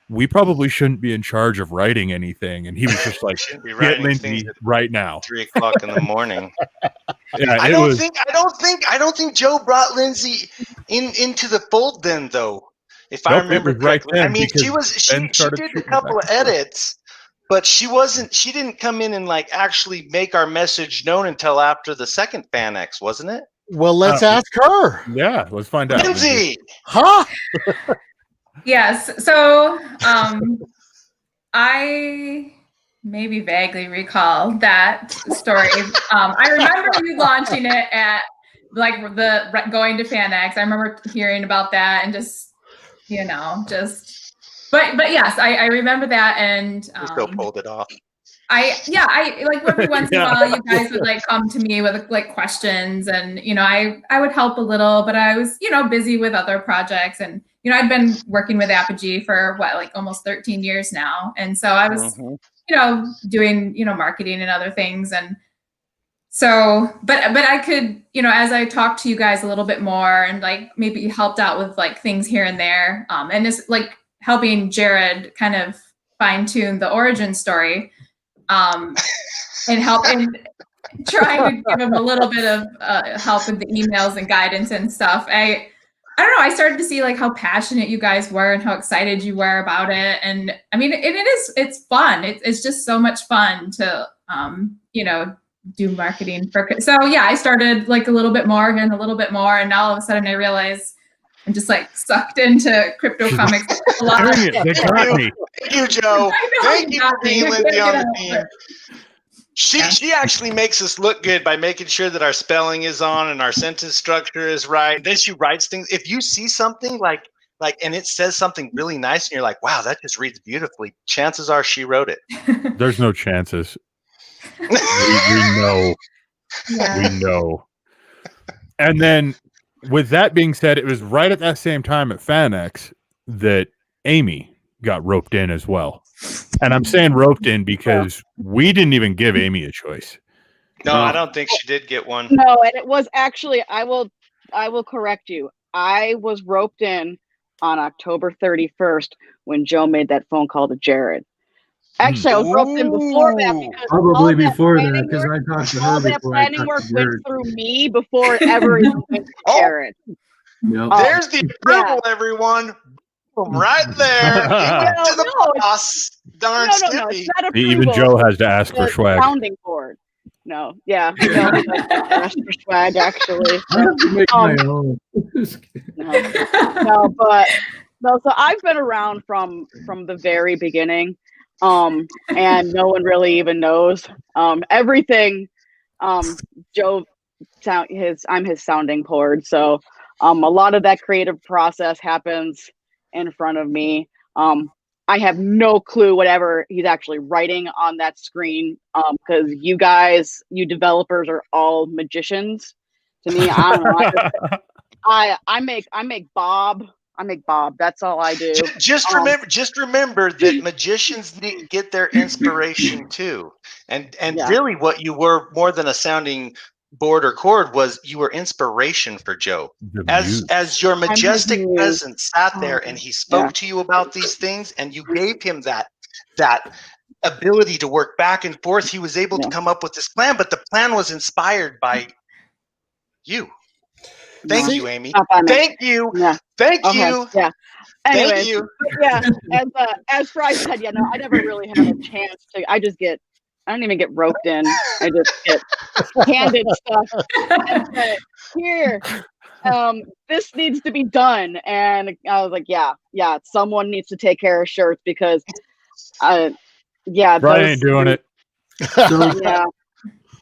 we probably shouldn't be in charge of writing anything. And he was just like, get Lindsay right now. 3 o'clock in the morning. Yeah, I don't think Joe brought Lindsay into the fold then, though. If I remember correctly. I mean, she did a couple of edits, But she didn't come in and like actually make our message known until after the second FanX, wasn't it? Well, let's ask her. Yeah, let's find out. Lindsay! Huh? Yes. So I maybe vaguely recall that story. I remember you launching it at like going to FanX. I remember hearing about that and just, but yes, I remember that, and Still pulled it off. I like every once in a while you guys would like come to me with like questions, and I would help a little, but I was busy with other projects, and I'd been working with Apogee for almost 13 years now, and so I was doing marketing and other things, and so but I could as I talked to you guys a little bit more and like maybe helped out with like things here and there, and just like helping Jared kind of fine tune the origin story. And trying to give him a little bit of help with the emails and guidance and stuff. I don't know. I started to see like how passionate you guys were and how excited you were about it. And I mean, it's fun. It's just so much fun to do marketing for. So yeah, I started like a little bit more and a little bit more, and now all of a sudden I realize I'm just like sucked into CryptoComics a lot. They got me. Thank you, Joe. Thank you for being Lindsay on the team. She actually makes us look good by making sure that our spelling is on and our sentence structure is right. Then she writes things. If you see something like and it says something really nice and you're like, wow, that just reads beautifully, chances are she wrote it. There's no chances. we know. Yeah. We know. And then with that being said, it was right at that same time at FanX that Amy got roped in as well. And I'm saying roped in because we didn't even give Amy a choice. No, I don't think she did get one. No, and it was actually, I will correct you. I was roped in on October 31st when Joe made that phone call to Jared. Actually, I was roped in before that because probably before that, because I talked to her all that before I planning talked work to went Jared. through me before it ever even went to Jared. Yep. There's the approval, everyone. Boom, right there. Give it to the boss. Darn No, Skippy. it's not approval. Even Joe has to ask for The swag. sounding board. No, yeah. No, ask for swag, actually. I have to make my own. So I've been around from the very beginning, and no one really even knows everything. Joe, I'm his sounding board, so a lot of that creative process happens in front of me. I have no clue whatever he's actually writing on that screen, because you developers are all magicians to me. I don't know. I make Bob. That's all I do. Just remember that magicians need to get their inspiration too. And really what you were more than a sounding board or chord was you were inspiration for Joe. As your majestic presence sat there and he spoke to you about these things and you gave him that ability to work back and forth. He was able to come up with this plan, but the plan was inspired by you. Thank you, Amy. Thank you. Yeah. Thank you. Yeah. Anyways, thank you. Yeah. As Fry said, I never really had a chance to. I don't even get roped in. I just get handed stuff and say, here, this needs to be done. And I was like, yeah, someone needs to take care of shirts because, Brian ain't doing it.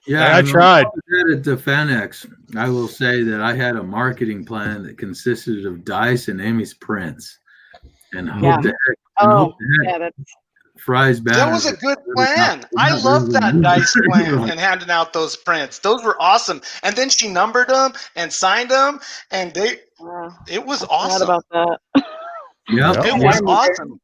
Yeah, I tried. At the FanX, I will say that I had a marketing plan that consisted of dice and Amy's prints, and hope to heck Fry's banner. That was a good plan. I love that dice plan and handing out those prints. Those were awesome. And then she numbered them and signed them, and it was awesome. About that. Yep. It was awesome.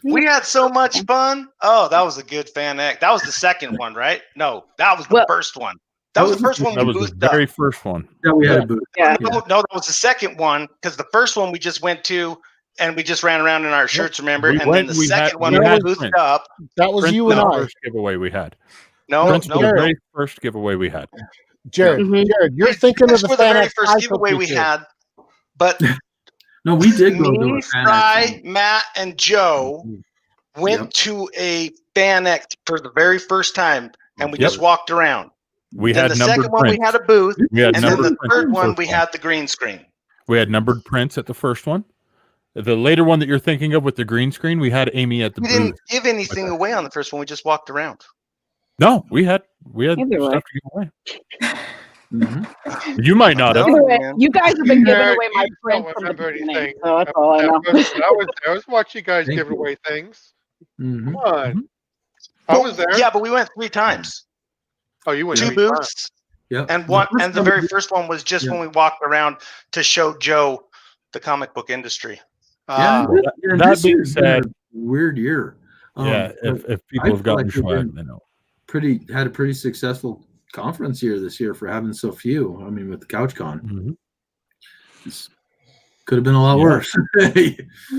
We had so much fun. Oh, that was a good FanX. That was the second one, right? No, that was the first one. That was the first one. That was the very first one. Yeah, we had a booth. Yeah. No, that was the second one because the first one we just went to and we just ran around in our shirts, remember? Then the second one we boothed up. That was you and I. First giveaway we had. No, the very first giveaway we had. Jared, you're thinking of the very first giveaway we had, but. No, we did go to me, Fry, Matt, and Joe went to a Fan X for the very first time, and we just walked around. We then had the numbered second one prints. we had a booth, We had and then numbered the prints third at the one first we had the green screen. We had numbered prints at the first one. The later one that you're thinking of with the green screen, we had Amy at the We booth. didn't give anything away on the first one. We just walked around. No, we had Either way. stuff to give away. You might not have. Either way, you guys have been giving away my you print don't from the remember beginning, anything. so that's all I know. When I was there, I was watching you guys Thank giving you. away things. Mhm. Come on. I was there. Yeah, but we went 3 times. Oh, you went 2 3 times. booths. Yep. And the very first one was just when we walked around to show Joe the comic book industry. Yeah, that this being year's been a said- weird year. Yeah, but if I people have feel gotten like we've swag, been they know. had a pretty successful conference here this year for having so few. I mean, with the CouchCon, could have been a lot worse.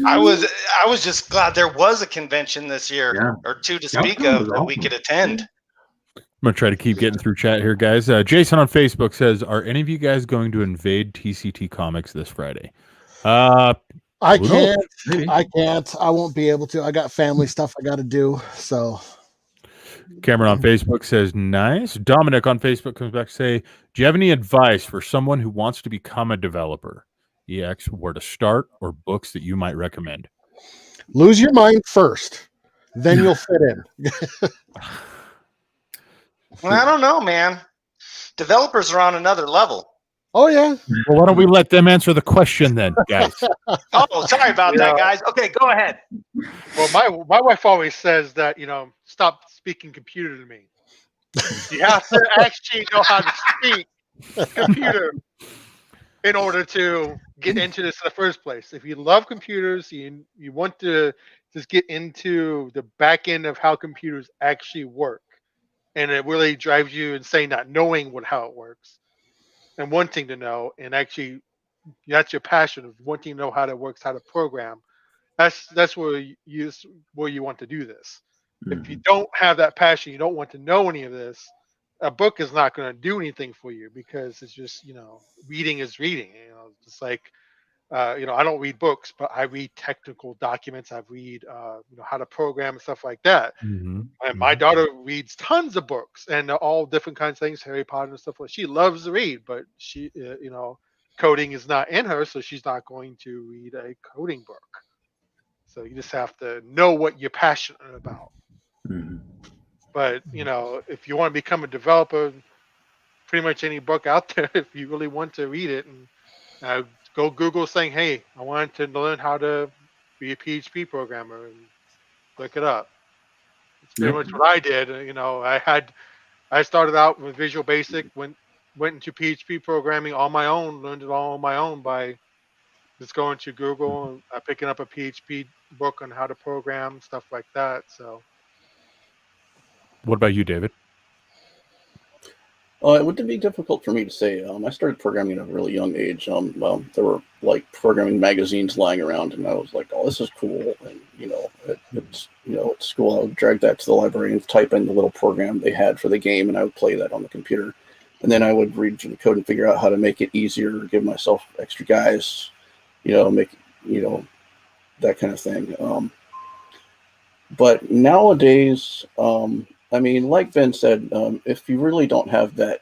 I was just glad there was a convention this year, or 2 to speak CouchCon of, was that we awesome. could attend. I'm gonna try to keep getting through chat here, guys. Jason on Facebook says, "Are any of you guys going to invade TCT Comics this Friday?" I who knows? can't. I can't. I won't be able to. I got family stuff I got to do. So Cameron on Facebook says, "Nice." Dominic on Facebook comes back to say, "Do you have any advice for someone who wants to become a developer? EX, where to start, or books that you might recommend?" lose your mind first, then you'll fit in. Well, I don't know, man. Developers are on another level. Oh yeah. Well, why don't we let them answer the question then, guys? Oh, sorry about that, guys. Okay, go ahead. Well, my wife always says that, stop speaking computer to me. You have to actually know how to speak computer in order to get into this in the first place. If you love computers, you want to just get into the back end of how computers actually work. And it really drives you insane not knowing how it works and wanting to know, and actually that's your passion of wanting to know how it works, how to program. That's where you want to do this. If you don't have that passion, you don't want to know any of this, a book is not going to do anything for you, because it's just, reading is reading. Just like, I don't read books, but I read technical documents. I read, how to program and stuff like that. And my daughter reads tons of books and all different kinds of things, Harry Potter and stuff like that. She loves to read, but she, coding is not in her, so she's not going to read a coding book. So you just have to know what you're passionate about. But, if you want to become a developer, pretty much any book out there, if you really want to read it, and go Google saying, hey, I wanted to learn how to be a PHP programmer, and look it up. It's pretty much what I did. I started out with Visual Basic, went into PHP programming on my own, learned it all on my own by just going to Google and picking up a PHP book on how to program, stuff like that. So, what about you, David? It would be difficult for me to say. I started programming at a really young age. There were like programming magazines lying around, and I was like, "Oh, this is cool!" And at school, I would drag that to the library and type in the little program they had for the game, and I would play that on the computer. And then I would read the code and figure out how to make it easier, give myself extra guys, make that kind of thing. But nowadays, like Ben said, if you really don't have that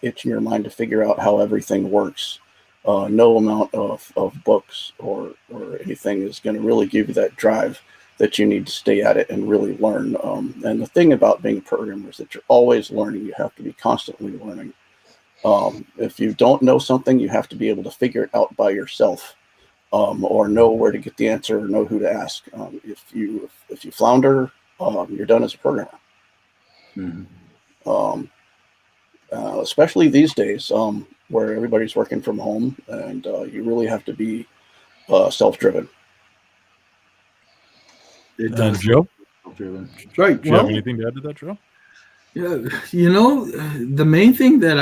itch in your mind to figure out how everything works, no amount of books or anything is going to really give you that drive that you need to stay at it and really learn. And the thing about being a programmer is that you're always learning. You have to be constantly learning. If you don't know something, you have to be able to figure it out by yourself, or know where to get the answer, or know who to ask. If you flounder, you're done as a programmer. Especially these days, where everybody's working from home, and you really have to be self-driven. Joe? Right. Do you have anything to add to that, Joe? Yeah, the main thing that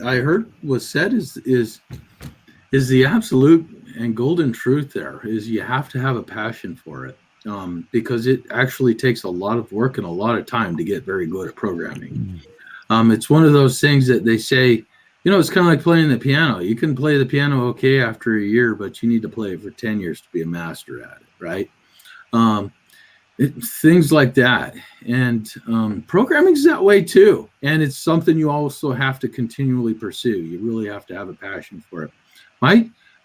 I heard was said is the absolute and golden truth. There is, you have to have a passion for it, because it actually takes a lot of work and a lot of time to get very good at programming. It's one of those things that they say, it's kind of like playing the piano. You can play the piano okay after a year, but you need to play it for 10 years to be a master at it, right? things like that. And programming's that way too. And it's something you also have to continually pursue. You really have to have a passion for it.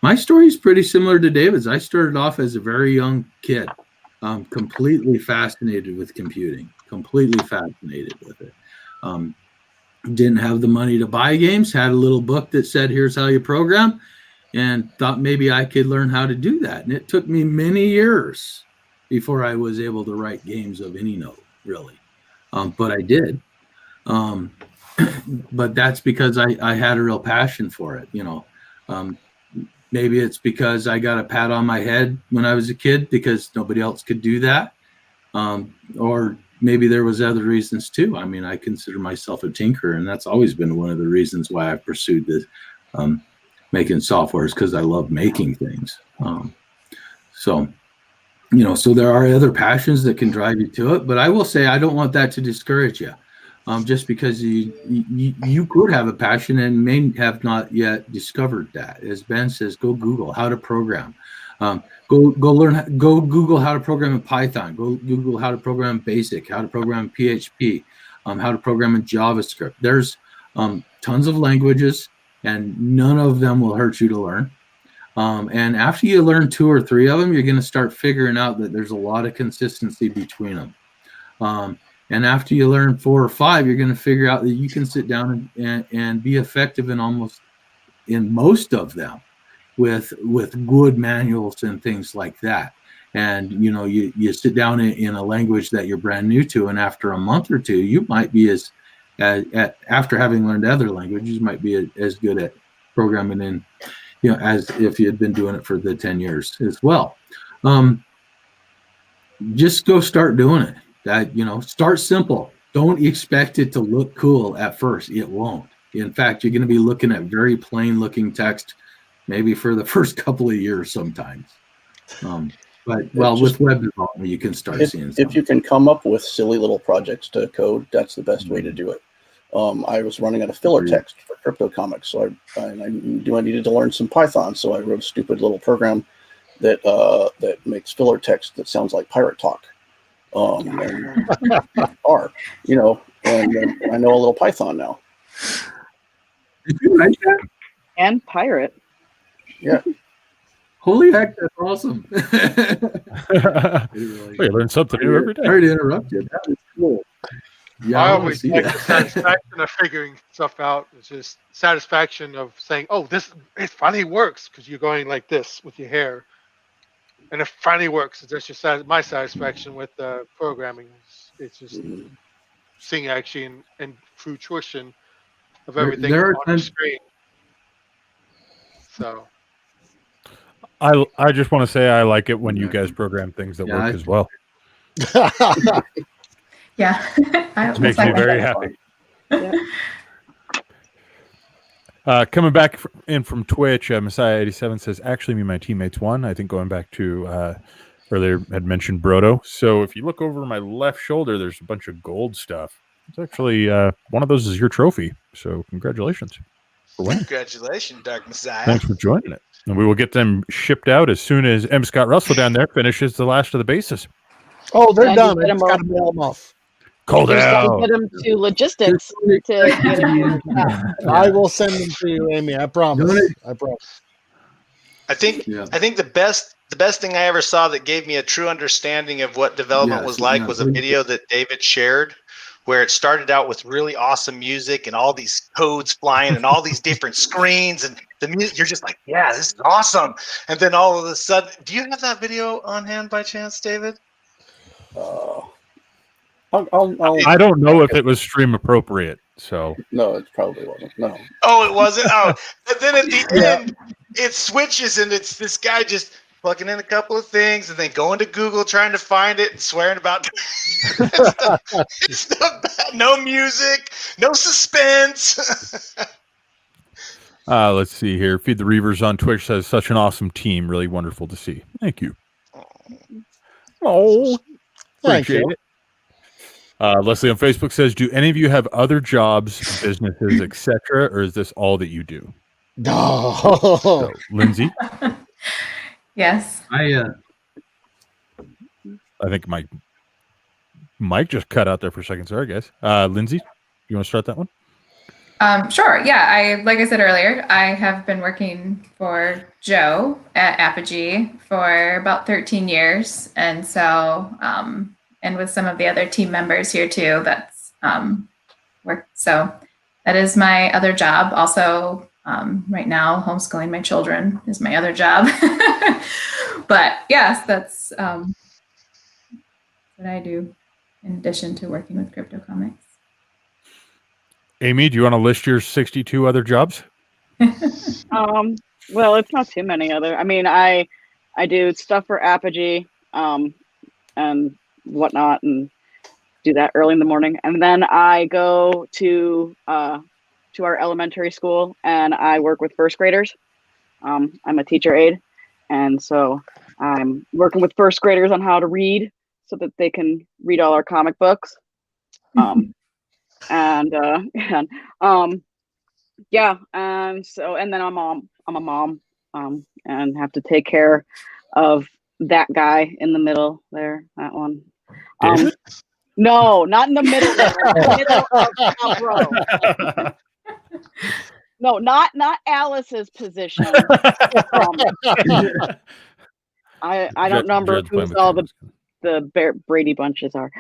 My story is pretty similar to David's. I started off as a very young kid, completely fascinated with computing, completely fascinated with it. Didn't have the money to buy games, had a little book that said, here's how you program, and thought maybe I could learn how to do that. And it took me many years before I was able to write games of any note, really. But I did. But that's because I had a real passion for it, you know. Maybe it's because I got a pat on my head when I was a kid because nobody else could do that. Or maybe there was other reasons too. I mean, I consider myself a tinkerer, and that's always been one of the reasons why I pursued this, making software, is because I love making things. So there are other passions that can drive you to it, but I will say I don't want that to discourage you. Just because you could have a passion and may have not yet discovered that. As Ben says, go Google how to program. Go Google how to program in Python. Go Google how to program BASIC, how to program PHP, how to program in JavaScript. There's tons of languages, and none of them will hurt you to learn. And after you learn 2 or 3 of them, you're going to start figuring out that there's a lot of consistency between them. And after you learn 4 or 5, you're going to figure out that you can sit down and be effective in most of them with good manuals and things like that. And, you sit down in a language that you're brand new to, and after a month or 2, you might be after having learned other languages, you might be as good at programming as if you had been doing it for the 10 years as well. Just go start doing it. Start simple. Don't expect it to look cool at first. It won't. In fact, you're going to be looking at very plain looking text, maybe for the first couple of years sometimes. With web development, you can start seeing something. If you can come up with silly little projects to code, that's the best way to do it. I was running out of filler text for CryptoComics, so I needed to learn some Python, so I wrote a stupid little program that makes filler text that sounds like pirate talk. And I know a little Python now. Did you write that? And pirate. Yeah. Holy heck, that's awesome. You learn something new every day. Sorry to interrupt you. That was cool. Yeah, I always like the satisfaction of figuring stuff out. It's just satisfaction of saying, "Oh, it finally works," because you're going like this with your hair, and it finally works. That's just my satisfaction with programming. It's just seeing action and fruition of everything on the screen. So, I just want to say I like it when you guys program things that work as well. Yeah, it makes me very happy. Yeah. Coming back in from Twitch, Messiah87 says, actually, me and my teammates won. I think going back to earlier, had mentioned Brodo. So if you look over my left shoulder, there's a bunch of gold stuff. It's actually one of those is your trophy. So congratulations for winning. Congratulations, Dark Messiah. Thanks for joining it. And we will get them shipped out as soon as M. Scott Russell down there finishes the last of the bases. Oh, they're done. I just got to mail them off. Cold out. Get them to logistics. I will send them to you, Amy. I promise. I promise. I think the best thing I ever saw that gave me a true understanding of what development was like was a video that David shared, where it started out with really awesome music and all these codes flying and all these different screens and the music. You're just like, yeah, this is awesome. And then all of a sudden, do you have that video on hand by chance, David? I don't know if it was stream appropriate. So no, it probably wasn't. No. Oh, it wasn't. Oh, but then at the end, it switches and it's this guy just plugging in a couple of things and then going to Google trying to find it and swearing about no music, no suspense. Let's see here. Feed the Reavers on Twitch says, such an awesome team. Really wonderful to see. Thank you. Oh, appreciate it. Leslie on Facebook says, do any of you have other jobs, businesses, etc., or is this all that you do? No. So, Lindsay? Yes. I think my Mike just cut out there for a second. Sorry, guys. Lindsay, you want to start that one? Sure. Yeah. Like I said earlier, I have been working for Joe at Apogee for about 13 years. And so, and with some of the other team members here too, that's work. So that is my other job. Also, right now, homeschooling my children is my other job. But yes, that's what I do in addition to working with CryptoComics. Amy, do you want to list your 62 other jobs? Well, it's not too many other. I mean, I do stuff for Apogee, and whatnot, and do that early in the morning, and then I go to our elementary school and I work with first graders. I'm a teacher aide, and so I'm working with first graders on how to read so that they can read all our comic books. And then I'm a mom, and have to take care of that guy in the middle there, that one. No, not in the middle there, middle of top row. No, not Alice's position. I don't remember who's all the Brady bunches are.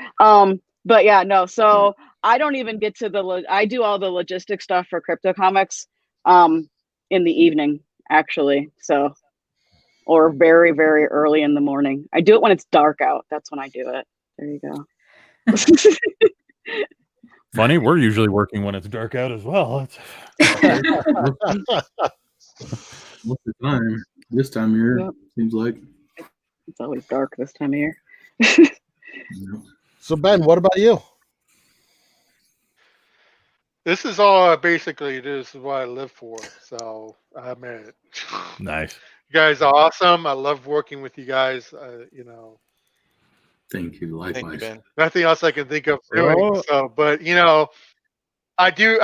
But yeah, no, so I don't even get to I do all the logistic stuff for CryptoComics in the evening, actually. So, or very, very early in the morning. I do it when it's dark out. That's when I do it. There you go. Funny, we're usually working when it's dark out as well. Most of the time, this time of year, seems like. It's always dark this time of year. So Ben, what about you? This is all basically this is what I live for. So I'm in it. Nice. You guys are awesome. I love working with you guys. Thank you. Likewise. Thank you, Ben. Nothing else I can think of doing. So, but I do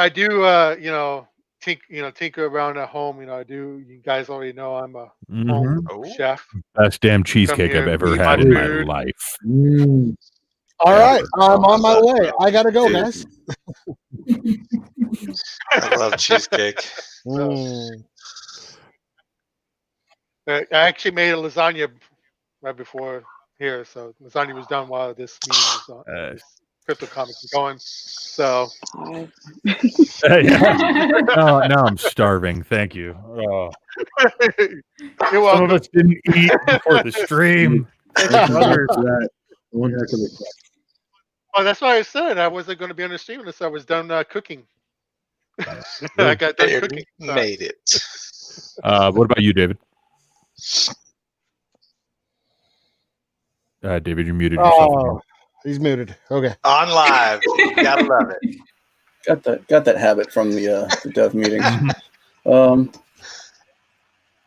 tinker around at home. I do. You guys already know I'm a home chef. Best damn cheesecake I've ever had in my life. All right, I'm on my way. I gotta go, guys. I love cheesecake. I actually made a lasagna right before here, so lasagna was done while this meeting was on. CryptoComics was going. So now I'm starving. Thank you. You're welcome. Some of us didn't eat before the stream. Oh, that's why I said I wasn't going to be on the stream unless I was done cooking. I got done cooking. Made it. What about you, David? David, you muted yourself. Oh, he's muted. Okay. On live. Gotta love it. Got that habit from the dev meetings.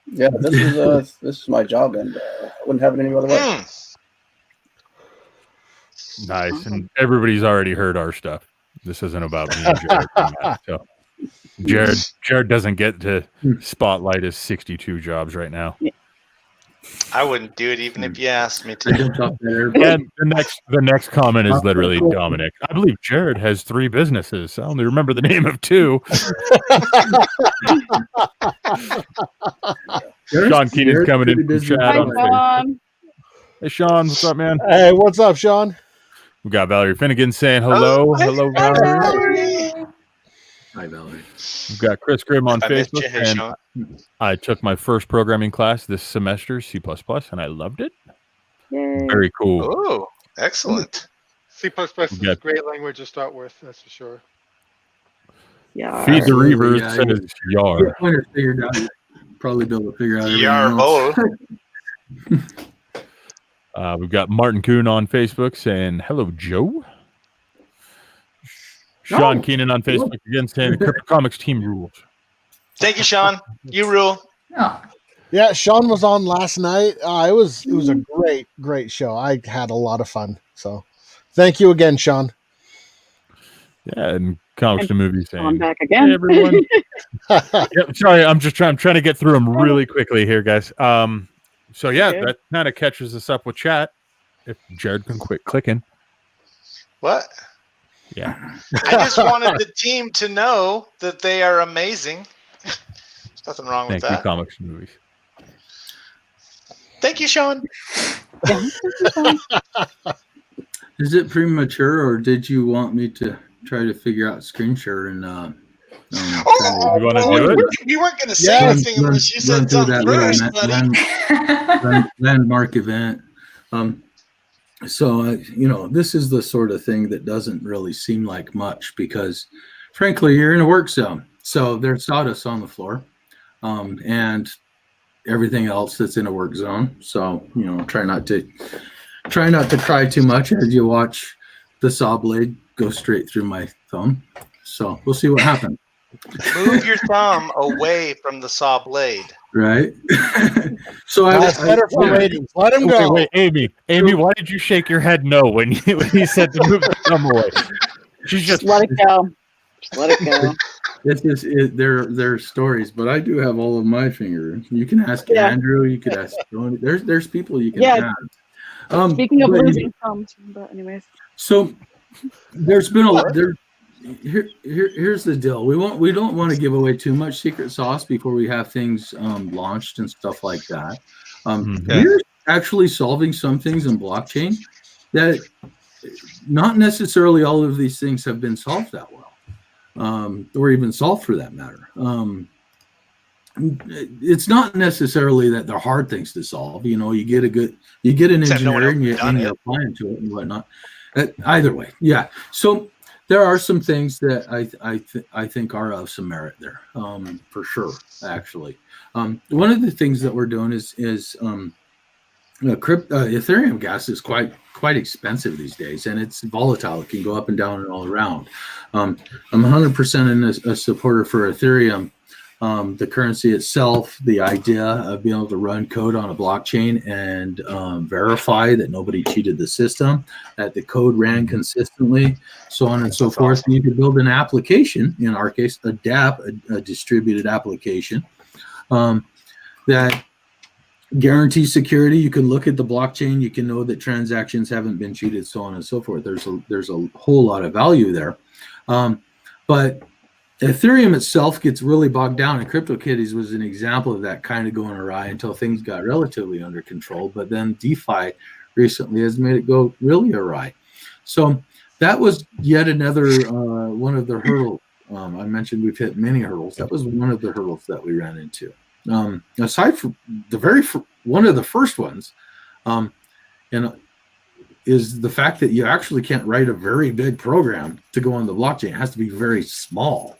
Yeah, this is my job, and I wouldn't have it any other way. Nice, and everybody's already heard our stuff. This isn't about me and Jared. So Jared doesn't get to spotlight his 62 jobs right now. I wouldn't do it even if you asked me to. And the next comment is literally Dominic. I believe Jared has 3 businesses. I only remember the name of 2. Sean Keenan's coming in from chat. Hi, Sean. Hey, Sean, what's up, man? Hey, what's up, Sean? We got Valerie Finnegan saying hello. Hello, Valerie. Hi, Valerie. We've got Chris Grimm on Facebook. Hey, Sean. I took my first programming class this semester, C++, and I loved it. Yay. Very cool. Oh, excellent. C++ is a great language to start with, that's for sure. Yeah. Feed the Reavers says yar. Probably be able to figure out everything else. We've got Martin Kuhn on Facebook saying, hello, Joe. Sean Keenan on Facebook again saying, CryptoComics team rules. Thank you, Sean. You rule. Oh. Yeah, Sean was on last night. It was a great show. I had a lot of fun. So thank you again, Sean. Yeah, and Comics to Movies saying, I'm back again. Hey, everyone. Sorry, I'm trying to get through them really quickly here, guys. So yeah, that kind of catches us up with chat. If Jared can quit clicking. What? Yeah. I just wanted the team to know that they are amazing. There's nothing wrong with Thank you, that. comics and movies. Thank you, Sean. Is it premature, or did you want me to try to figure out screen share and You wanna do it? You weren't going to say Yes. anything unless you said through something that little first, buddy. landmark event? So this is the sort of thing that doesn't really seem like much because, frankly, you're in a work zone. So there's sawdust on the floor, and everything else that's in a work zone. So try not to cry too much as you watch the saw blade go straight through my thumb. So we'll see what happens. Move your thumb away from the saw blade. Right. So That's better for ratings. Let him go. Wait, Amy, why did you shake your head no when he said to move the thumb away? She's just let it go. Just let it go. There are stories, but I do have all of my fingers. You can ask Andrew. You could ask Tony. There's people you can ask. Speaking of losing thumbs, but anyways. So there's been a lot. Here's the deal. We don't want to give away too much secret sauce before we have things launched and stuff like that. We're actually solving some things in blockchain that not necessarily all of these things have been solved that well, or even solved for that matter. It's not necessarily that they're hard things to solve. You get an engineer and you're applying to it and whatnot. Either way, yeah. So there are some things that I think are of some merit there, for sure. Actually, one of the things that we're doing is Ethereum gas is quite expensive these days, and it's volatile. It can go up and down and all around. I'm 100% a supporter for Ethereum. The currency itself, the idea of being able to run code on a blockchain and verify that nobody cheated the system, that the code ran consistently, so on and so forth. Awesome. You could build an application, in our case, a DApp, a distributed application, that guarantees security. You can look at the blockchain, you can know that transactions haven't been cheated, so on and so forth. There's a whole lot of value there. But Ethereum itself gets really bogged down, and CryptoKitties was an example of that kind of going awry until things got relatively under control. But then DeFi recently has made it go really awry. So that was yet another one of the hurdles. I mentioned we've hit many hurdles. That was one of the hurdles that we ran into. Aside from one of the first ones, is the fact that you actually can't write a very big program to go on the blockchain. It has to be very small.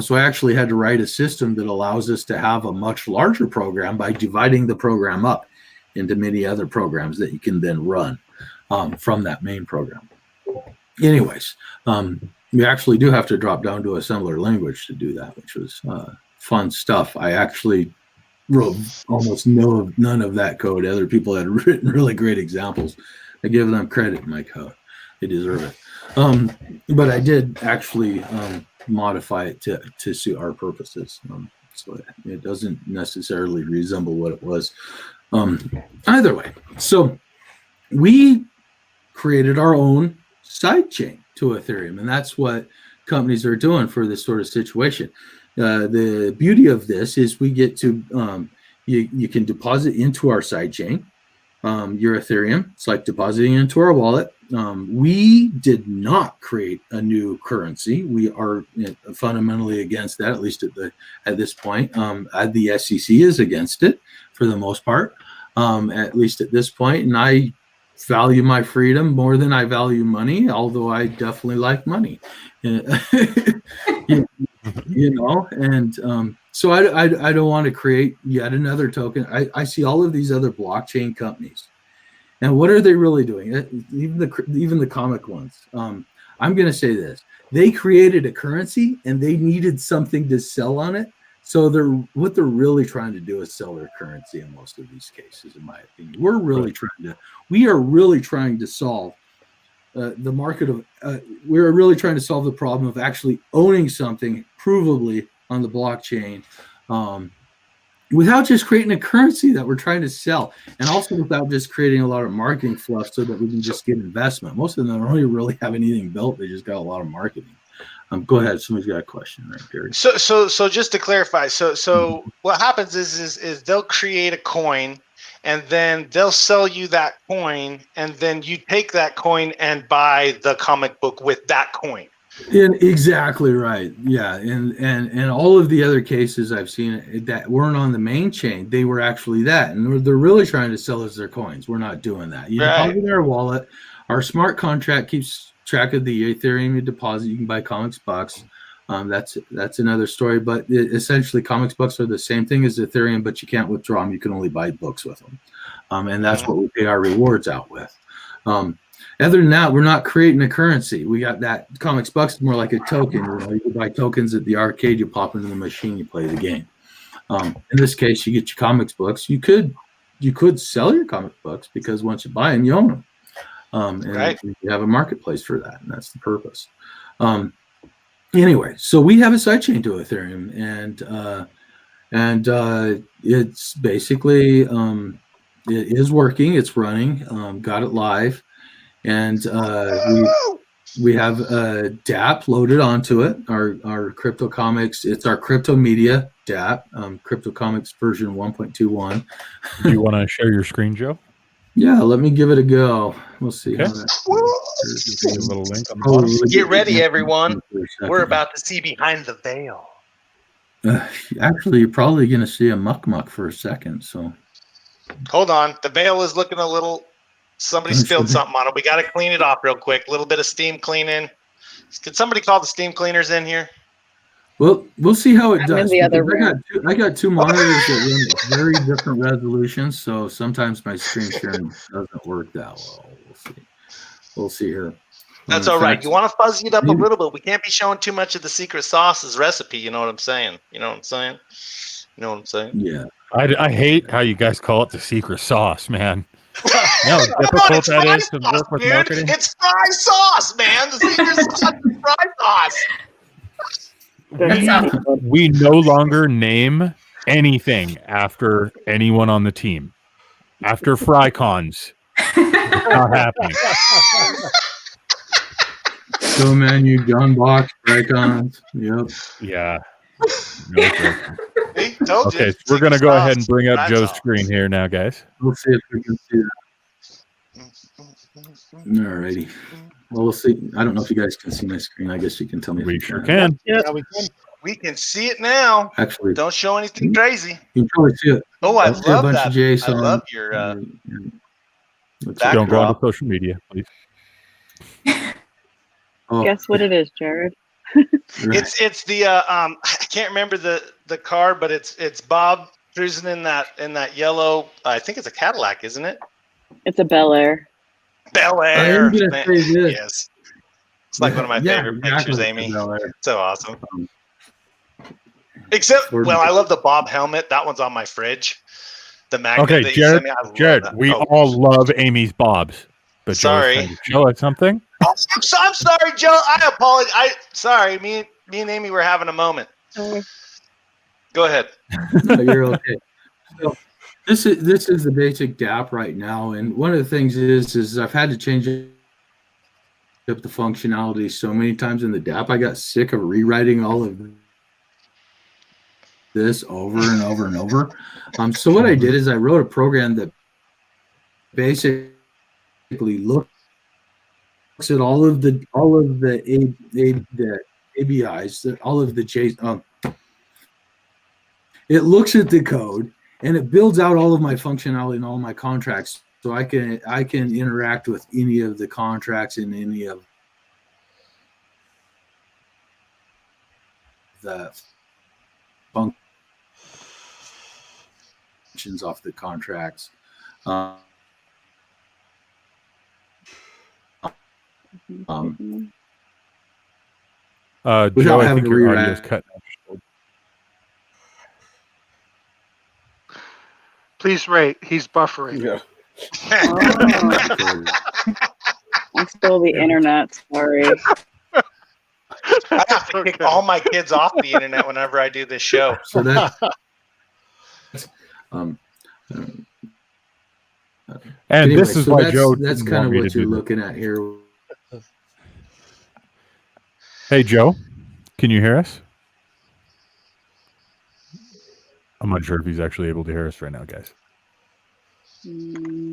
So I actually had to write a system that allows us to have a much larger program by dividing the program up into many other programs that you can then run from that main program. Anyways, we actually do have to drop down to assembler language to do that, which was fun stuff. I actually wrote almost none of that code. Other people had written really great examples. I give them credit in my code. They deserve it. But I did actually modify it to suit our purposes. So it doesn't necessarily resemble what it was. Either way. So we created our own sidechain to Ethereum, and that's what companies are doing for this sort of situation. The beauty of this is we get to, you can deposit into our sidechain your Ethereum. It's like depositing into our wallet. We did not create a new currency. We are fundamentally against that, at least at this point. The SEC is against it for the most part, at least at this point. And I value my freedom more than I value money, although I definitely like money. So I don't want to create yet another token. I see all of these other blockchain companies, and what are they really doing? Even the comic ones. I'm going to say this: they created a currency, and they needed something to sell on it. So what they're really trying to do is sell their currency in most of these cases, in my opinion. We are really trying to solve the market of. We're really trying to solve the problem of actually owning something provably on the blockchain, without just creating a currency that we're trying to sell, and also without just creating a lot of marketing fluff so that we can just get investment. Most of them don't really have anything built. They just got a lot of marketing. Go ahead. Somebody's got a question, right, Gary? So just to clarify, so what happens is they'll create a coin, and then they'll sell you that coin, and then you take that coin and buy the comic book with that coin. Exactly right. Yeah, and all of the other cases I've seen that weren't on the main chain, they were actually that, and they're really trying to sell us their coins. We're not doing that. You deposit in our wallet. Our smart contract keeps track of the Ethereum you deposit. You can buy comics bucks. That's another story. But essentially, comics bucks are the same thing as Ethereum, but you can't withdraw them. You can only buy books with them, and that's what we pay our rewards out with. Other than that, we're not creating a currency. We got that comics bucks is more like a token. You can buy tokens at the arcade. You pop into the machine. You play the game. In this case, you get your comics books. You could sell your comic books because once you buy them, you own them. And you have a marketplace for that, and that's the purpose. Anyway, so we have a sidechain to Ethereum, and it's basically it is working. It's running. Got it live, and we have DApp loaded onto it. Our CryptoComics. It's our crypto media DApp, CryptoComics version 1.21. Do you want to share your screen, Joe? Yeah, let me give it a go. We'll see. Okay. How that, a little link on the bottom. Get ready, everyone. We're about to see behind the veil. Actually, you're probably going to see a muck for a second. So, hold on. The veil is looking a little. Somebody spilled something on it. We got to clean it off real quick. A little bit of steam cleaning. Could somebody call the steam cleaners in here? Well, we'll see how it does. In the other room. I got two monitors that run very different resolutions, so sometimes my screen sharing doesn't work that well. We'll see here. That's all right. You want to fuzzy it up a little bit. We can't be showing too much of the secret sauce's recipe. You know what I'm saying? Yeah. I hate how you guys call it the secret sauce, man. No, difficult that is to work with marketing. It's fry sauce, man. The secret sauce is fry sauce. We no longer name anything after anyone on the team. After FryCons. It's not happening. Show menu, John Box, FryCons. Yep. Yeah. No told okay, you. So we're going to go ahead and bring up Joe's screen here now, guys. We'll see if we can see that. Alrighty. Well, we'll see. I don't know if you guys can see my screen. I guess you can tell me. We sure can. Yeah, we can. We can see it now. Actually, don't show anything crazy. You can probably see it. Oh, I love that. I love your don't go onto social media, please. Guess what it is, Jared? It's the I can't remember the car, but it's Bob cruising in that yellow. I think it's a Cadillac, isn't it? It's a Bel Air. Bel Air. Yes. It's like one of my favorite pictures, Amy. So awesome. Except, well, I love the Bob helmet. That one's on my fridge. The magnet. Okay, that you sent me, Jared, we all love Amy's Bobs. But sorry. Show us something. I'm sorry, Joe. I apologize. Sorry. Me and Amy were having a moment. Go ahead. No, you're okay. So this is the basic DApp right now, and one of the things is I've had to change up the functionality so many times in the DApp. I got sick of rewriting all of this over and over and over. So what I did is I wrote a program that basically looks at all of the ABIs, all of the JSON. It looks at the code and it builds out all of my functionality and all my contracts, so I can interact with any of the contracts in any of the functions off the contracts. Joe, I think your audio is cut. Please rate. He's buffering. Yeah. I'm still the internet. Sorry. I have to kick all my kids off the internet whenever I do this show. So And anyway, this is why Joe. That's kind of what you're looking at here. Hey, Joe, can you hear us? I'm not sure if he's actually able to hear us right now, guys.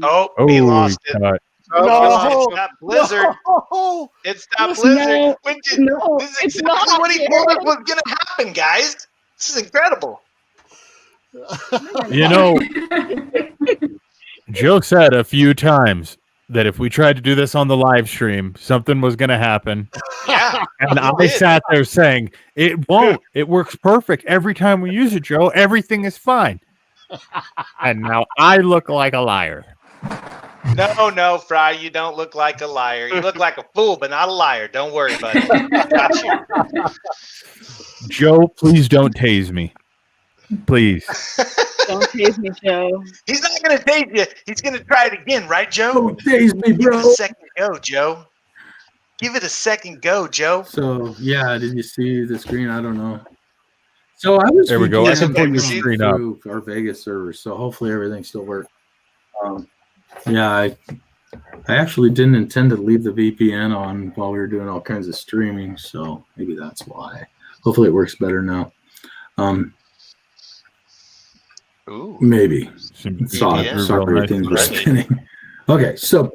Oh, he lost it. No. It's that blizzard. No. It's that blizzard. This is it's exactly not. what he told us was going to happen, guys. This is incredible. You know, Joe said a few times that if we tried to do this on the live stream, something was going to happen. Yeah. And I sat there saying, it won't. It works perfect. Every time we use it, Joe, everything is fine. And now I look like a liar. No, Fry, you don't look like a liar. You look like a fool, but not a liar. Don't worry, buddy. Got you. Joe, please don't tase me. Please. Don't tase me, Joe. He's not going to tase you. He's going to try it again, right, Joe? Don't tase me, Give it bro. a second go, Joe. Give it a second go, Joe. So yeah, did you see the screen? I don't know. So I was. There we go. I can put your screen up. through our Vegas servers, so hopefully everything still works. Yeah, I actually didn't intend to leave the VPN on while we were doing all kinds of streaming, so maybe that's why. Hopefully it works better now. Ooh. Maybe. Sorry, things were spinning. Okay, so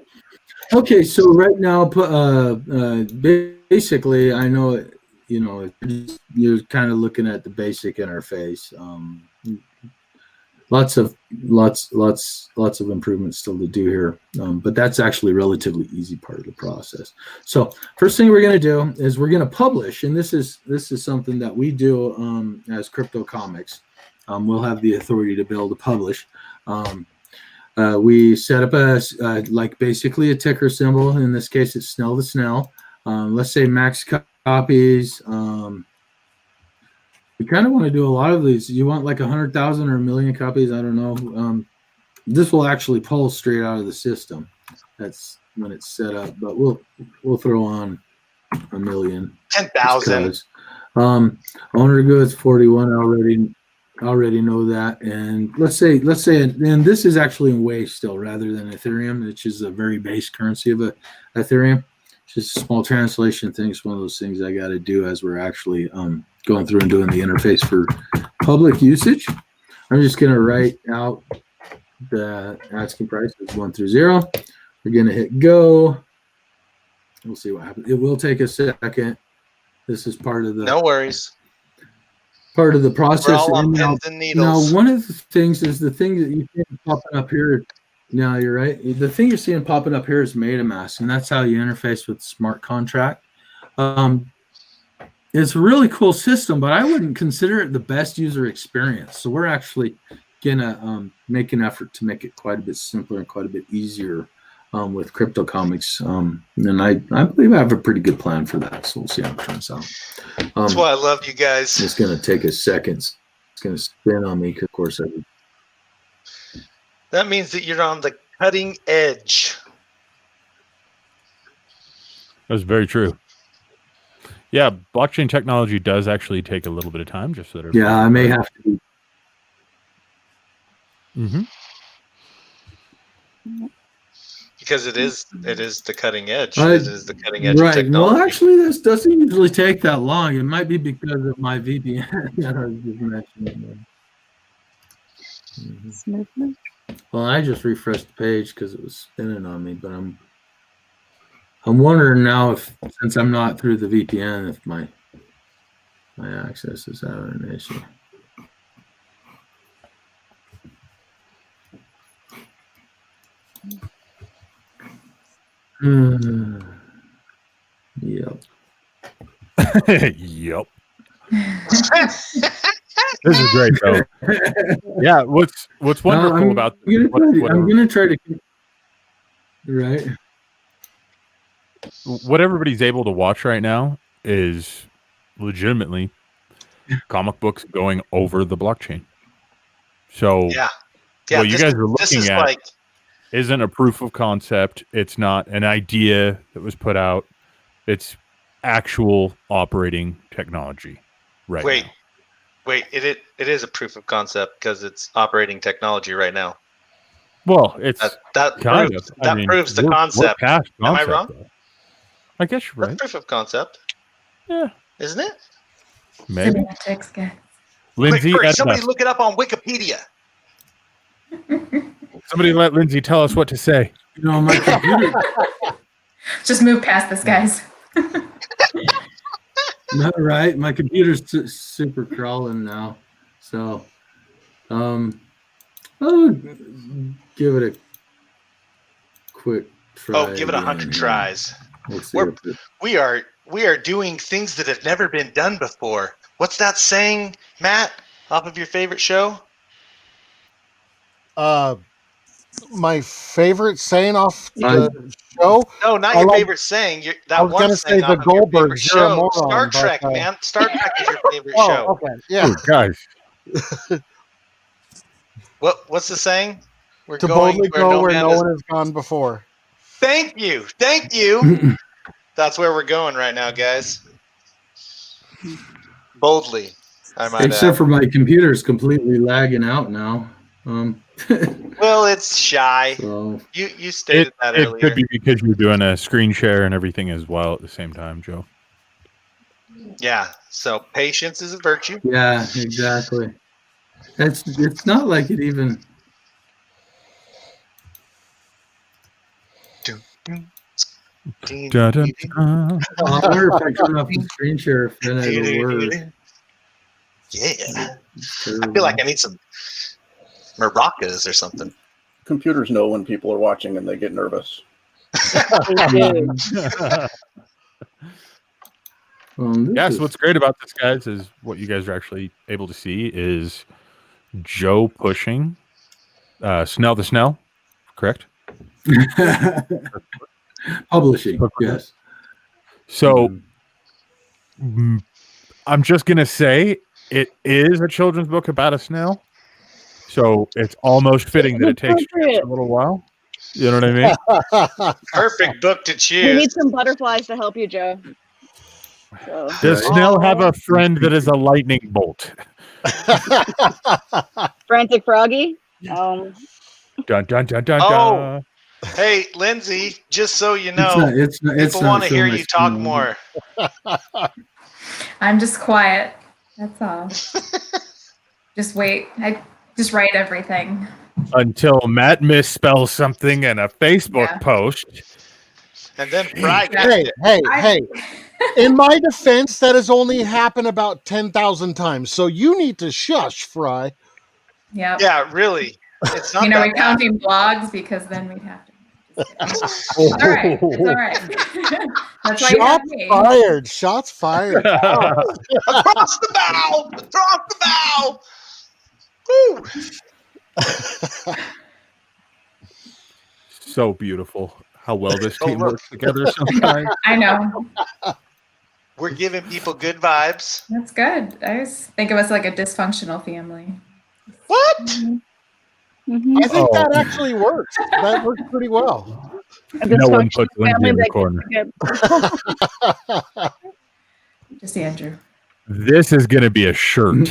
right now, basically, I know you're kind of looking at the basic interface. Lots of improvements still to do here, but that's actually a relatively easy part of the process. So first thing we're going to do is we're going to publish, and this is something that we do as CryptoComics. We'll have the authority to be able to publish. We set up basically a ticker symbol. In this case, it's Snell to Snell. Let's say max copies. We kind of want to do a lot of these. You want like 100,000 or 1 million copies? I don't know. This will actually pull straight out of the system. That's when it's set up. But we'll throw on 1 million. 10,000. Owner goods 41. Already know that. And let's say, and this is actually in Wave still rather than Ethereum, which is a very base currency of Ethereum. It's just a small translation thing. It's one of those things I got to do as we're actually going through and doing the interface for public usage. I'm just going to write out the asking price is 1 through 0. We're going to hit go. We'll see what happens. It will take a second. This is part of the no worries. Part of the process. We're all on pins and needles. Now, one of the things is the thing that you see popping up here. Now, you're right. The thing you're seeing popping up here is MetaMask, and that's how you interface with smart contract. It's a really cool system, but I wouldn't consider it the best user experience. So we're actually going to make an effort to make it quite a bit simpler and quite a bit easier with CryptoComics. And I believe I have a pretty good plan for that. So we'll see how it turns out. That's why I love you guys. It's going to take a second. It's going to spin on me because, of course, that means that you're on the cutting edge. That's very true. Yeah, blockchain technology does actually take a little bit of time, just so that. Yeah, I may have to. Mm-hmm. Because it is the cutting edge. It is the cutting edge right. of technology. Well, actually, this doesn't usually take that long. It might be because of my VPN that I was just mentioning. Mm-hmm. Well, I just refreshed the page because it was spinning on me, but I'm wondering now if, since I'm not through the VPN, if my access is having an issue. Yep. Yep. This is great, though. Yeah, what's wonderful about I'm gonna try to right. What everybody's able to watch right now is legitimately comic books going over the blockchain. So yeah, what you guys are looking at isn't a proof of concept. It's not an idea that was put out. It's actual operating technology. Right. Wait. Now. Wait, it is a proof of concept because it's operating technology right now. Well, it's that kind proves, of. that proves the concept. We're past Am I concept, wrong? though. I guess you're right. That's proof of concept. Yeah. Isn't it? Maybe. Semantics, guys. Lindsay, Quick, edit somebody us. look it up on Wikipedia. Somebody let Lindsay tell us what to say. You know, my computer. Just move past this, guys. No, right. My computer's super crawling now, so I'll give it a quick try. Oh, give it 100 tries. Let's see We are doing things that have never been done before. What's that saying, Matt? Off of your favorite show? My favorite saying off the show? No, not your favorite saying. I was going to say the Goldbergs. You're a moron. Star Trek, man. Star Trek is your favorite show. Okay, yeah. Oh, guys. What's the saying? We're to going boldly go where no one has gone before. Thank you. That's where we're going right now, guys. Boldly, I might Except add. for my computer's completely lagging out now. Well, it's shy. So You stated that earlier. It could be because you're doing a screen share and everything as well at the same time, Joe. Yeah. So patience is a virtue. yeah, exactly. It's not like it even. Da, da, da. I wonder if I turn off the screen share, if then it'll work. Yeah. I feel like I need some maracas or something. Computers know when people are watching and they get nervous. Yeah, so what's great about this, guys, is what you guys are actually able to see is Joe pushing Snell the Snell, correct? Publishing, yes. So I'm just going to say it is a children's book about a snail. So it's almost fitting that it takes a little while. You know what I mean? Perfect book to choose. We need some butterflies to help you, Joe. So. Does Snell have a friend that is a lightning bolt? Frantic Froggy? Dun, dun, dun, dun, dun. Oh. Hey, Lindsay, just so you know, people want to hear you talk more. I'm just quiet. That's all. Just wait. I just write everything. Until Matt misspells something in a Facebook post. And then Fry. Hey. In my defense, that has only happened about 10,000 times. So you need to shush, Fry. Yeah. Yeah, really. It's not we're counting blogs because then we'd have to. All right. It's all right. That's why Shots fired. Shots fired. Across the bow. Across the bow. Woo. So beautiful how well this team works together sometimes. I know. We're giving people good vibes. That's good. I always think of us like a dysfunctional family. What? Mm-hmm. I think that actually works. That works pretty well. No one puts Lindsay in the corner. Just Andrew. This is going to be a shirt.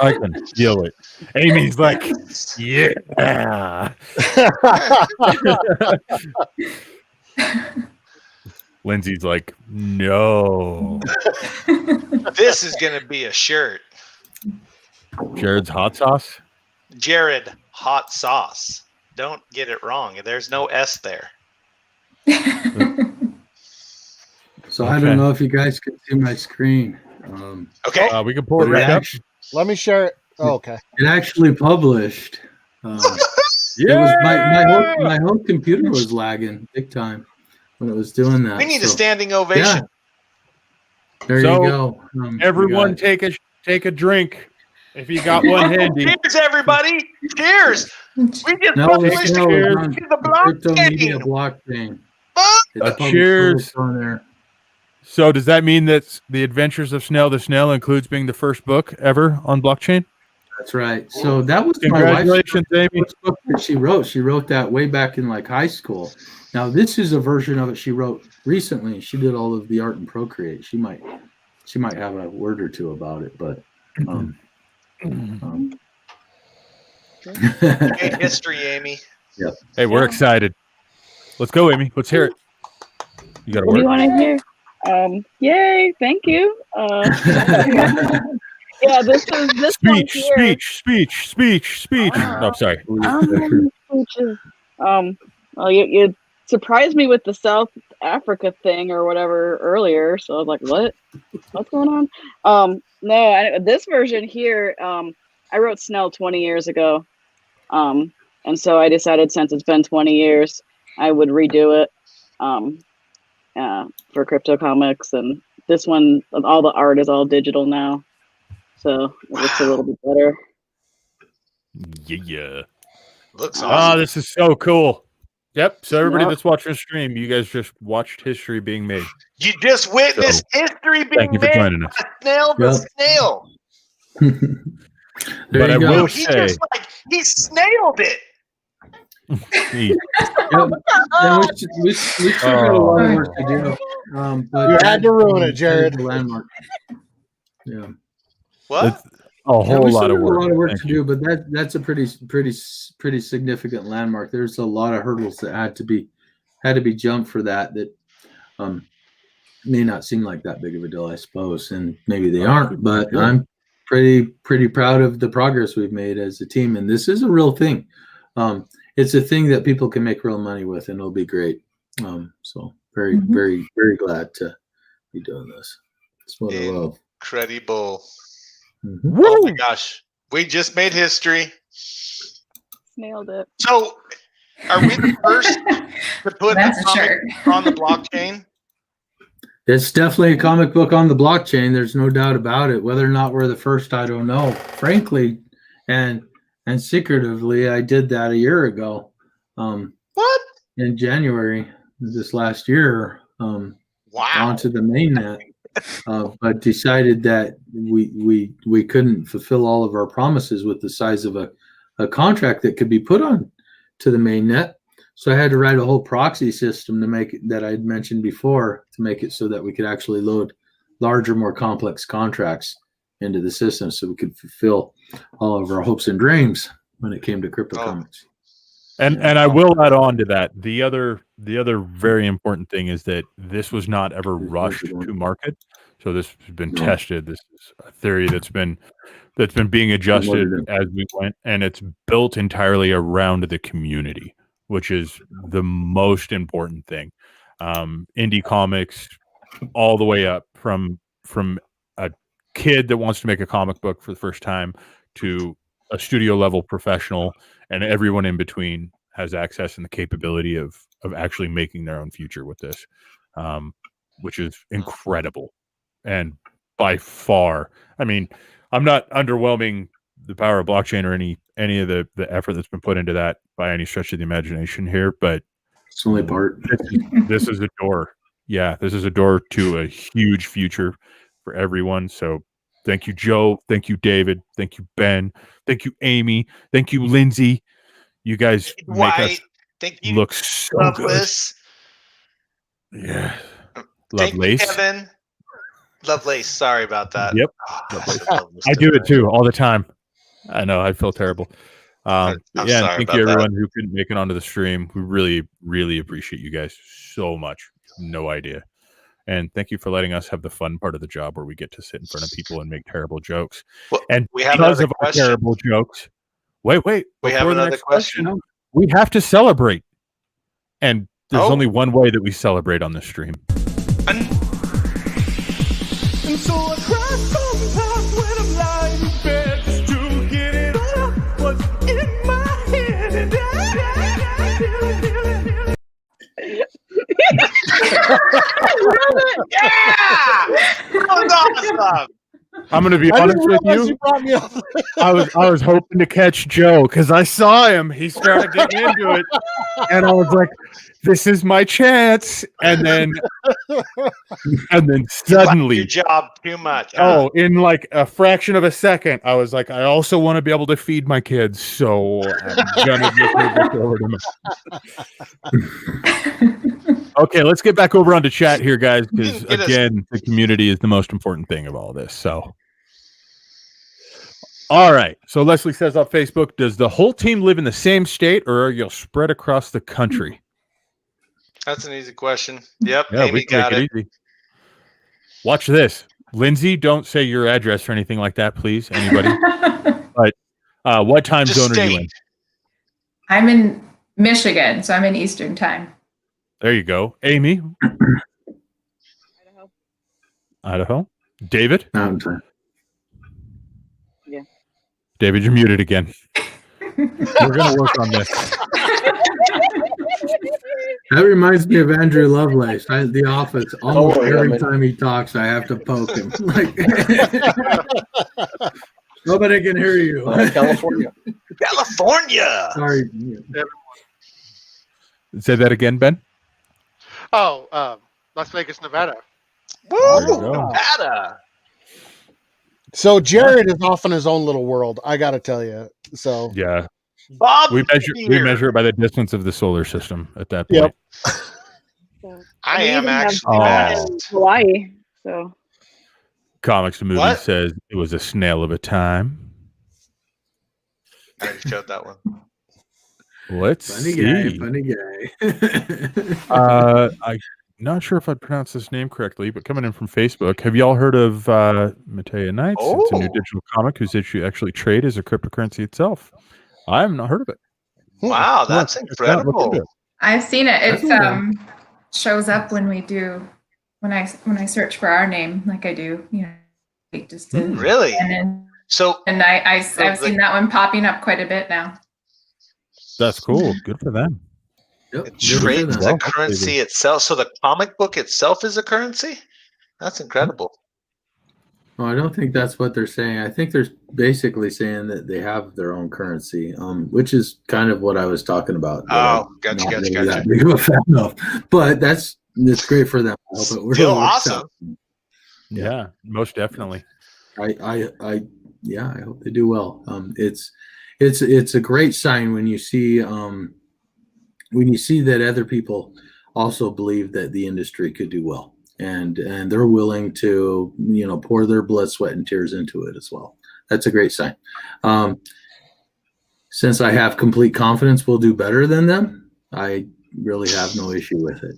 I can feel it. Amy's like, yeah. Lindsay's like, no. This is going to be a shirt. Jared's hot sauce? Jared hot sauce. Don't get it wrong. There's no S there. So I don't know if you guys can see my screen. Okay. We can pull it right up. Let me share it. Oh, okay. It actually published. It was my whole computer was lagging big time when it was doing that. We need a standing ovation. Yeah. There you go. Everyone take a drink if you got one handy. Cheers, everybody. Cheers. We just published the blockchain. Cheers. On there. So does that mean that The Adventures of Snell the Snail includes being the first book ever on blockchain? That's right. So that was congratulations, my Amy. wife's book that she wrote. She wrote that way back in like high school. Now this is a version of it she wrote recently. She did all of the art in Procreate. She might have a word or two about it, but Great history, Amy. Yeah. Hey, we're excited. Let's go, Amy. Let's hear it. You got to What do you work. want to hear? Yay! Thank you. Yeah, this one here. Speech. No, sorry. Speeches. Well, you surprised me with the South Africa thing or whatever earlier, so I was like, what's going on? No, this version here, I wrote Snell 20 years ago, and so I decided since it's been 20 years, I would redo it for CryptoComics, and this one, all the art is all digital now, so it looks a little bit better. Yeah. Looks awesome. This is so cool. Yep. So everybody that's watching the stream, you guys just watched history being made. You just witnessed history being thank you for made. joining us. Snail the snail. But I will He say, just he snailed it. We still got a lot of work to do. But You had to ruin it, Jared. The landmark. Yeah. What? A whole lot of A work. lot of work to do, but that's a pretty significant landmark. There's a lot of hurdles that had to be jumped for that may not seem like that big of a deal, I suppose, and maybe they aren't. But I'm pretty proud of the progress we've made as a team, and this is a real thing. It's a thing that people can make real money with, and it'll be great. So very glad to be doing this. It's what I love. Incredible. Mm-hmm. Oh my gosh. We just made history. Nailed it. So are we the first to put That's a a comic shirt. on the blockchain? It's definitely a comic book on the blockchain. There's no doubt about it. Whether or not we're the first, I don't know. Frankly, and secretively, I did that a year ago. What? In January this last year. Wow. Onto the mainnet. But decided that we couldn't fulfill all of our promises with the size of a contract that could be put on to the mainnet. So I had to write a whole proxy system to make it, that I'd mentioned before, to make it so that we could actually load larger, more complex contracts into the system, so we could fulfill all of our hopes and dreams when it came to CryptoComics. And I will add on to that. The other very important thing is that this was not ever rushed to market. So this has been tested. This is a theory that's been being adjusted as we went, and it's built entirely around the community, which is the most important thing. Indie comics, all the way up from a kid that wants to make a comic book for the first time to a studio level professional, and everyone in between has access and the capability of actually making their own future with this, which is incredible. And by far, I mean, I'm not underwhelming the power of blockchain or any of the effort that's been put into that by any stretch of the imagination here, but it's only part. This is a door. Yeah, this is a door to a huge future for everyone. So thank you, Joe. Thank you, David. Thank you, Ben. Thank you, Amy. Thank you, Lindsay. You guys make us look so Loveless. Good. Yeah. Lovelace. Thank you, Kevin. Lovelace. Sorry about that. Yep. I do it too all the time. I know. I feel terrible. I'm yeah, thank you everyone who couldn't make it onto the stream. We really, really appreciate you guys so much. No idea. And thank you for letting us have the fun part of the job where we get to sit in front of people and make terrible jokes. Well, and we have because of question. our terrible jokes, wait. We have another question. We have to celebrate. And there's only one way that we celebrate on this stream. And so I cry sometimes when I'm lying in bed just to get it all what's in my head. And yeah! That was awesome! I'm going to be honest with you. I was hoping to catch Joe because I saw him. He started getting into it. And I was like, this is my chance. And then suddenly. You your job too much. Oh, in like a fraction of a second, I was like, I also want to be able to feed my kids. So I'm going to just move this over to him. Okay, let's get back over onto chat here, guys, because again, the community is the most important thing of all this. So, All right. So Leslie says on Facebook, does the whole team live in the same state or are you spread across the country? That's an easy question. Yep, Yeah, Amy we can got make it. it easy. Watch this. Lindsay, don't say your address or anything like that, please. Anybody. But what time Just zone are you state. in? I'm in Michigan, so I'm in Eastern time. There you go. Amy? Idaho. Idaho? David? Mountain time. Yeah. David, you're muted again. We're going to work on this. That reminds me of Andrew Lovelace, The Office. Almost worry, every I'm in. time he talks, I have to poke him. Like, nobody can hear you. California. California. Sorry. Say that again, Ben. Oh, Las Vegas, Nevada. Woo! There you go. Nevada. So Jared is off in his own little world. I got to tell you. So Yeah. Bob, We measure it by the distance of the solar system at that point. Yep. So, I we am even have actually Nevada Oh. and Hawaii. So Comics to Movie What? says it was a snail of a time. I already showed that one. Let's Funny see. guy, funny guy. I'm not sure if I pronounced this name correctly, but coming in from Facebook, have y'all heard of Matea Knights? It's a new Oh. digital comic whose issue actually trade as a cryptocurrency itself. I have not heard of it. Wow, that's Look into incredible. it. I've seen it. That's It okay. shows up when I search for our name, like I do, just to Really? and So I've So seen that one popping up quite a bit now. That's cool. Good for them. Yep, it good for trades them. the Well, currency itself. So the comic book itself is a currency? That's incredible. Well, I don't think that's what they're saying. I think they're basically saying that they have their own currency, which is kind of what I was talking about. that Oh, I'm gotcha, not gotcha, really gotcha. that big of a fan of. But it's great for them. I hope it really Still works awesome. out. Yeah, most definitely. I hope they do well. It's a great sign when you see that other people also believe that the industry could do well, and they're willing to pour their blood, sweat, and tears into it as well. That's a great sign. Since I have complete confidence we'll do better than them, I really have no issue with it.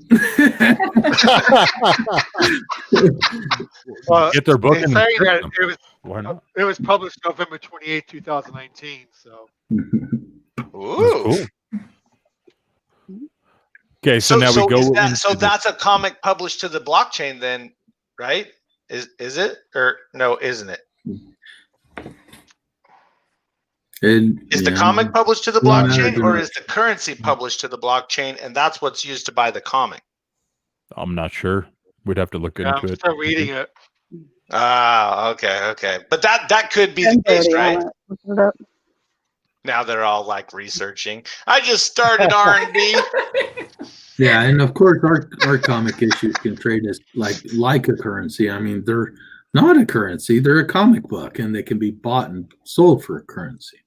Well, Get their book they and say that them. Why not? it was published November 28, 2019. So Ooh. That's cool. Okay, so now we go. So that's a comic published to the blockchain then, right? Is it? Or no, isn't it? Is the comic published to the Yeah, blockchain, or I is the currency published to the blockchain, and that's what's used to buy the comic? I'm not sure. We'd have to look yeah, into I'm it. still reading it. Ah, okay. But that could be the case, right? Now they're all like researching. I just started R&D. Yeah, and of course our comic issues can trade as like a currency. I mean, they're not a currency; they're a comic book, and they can be bought and sold for a currency.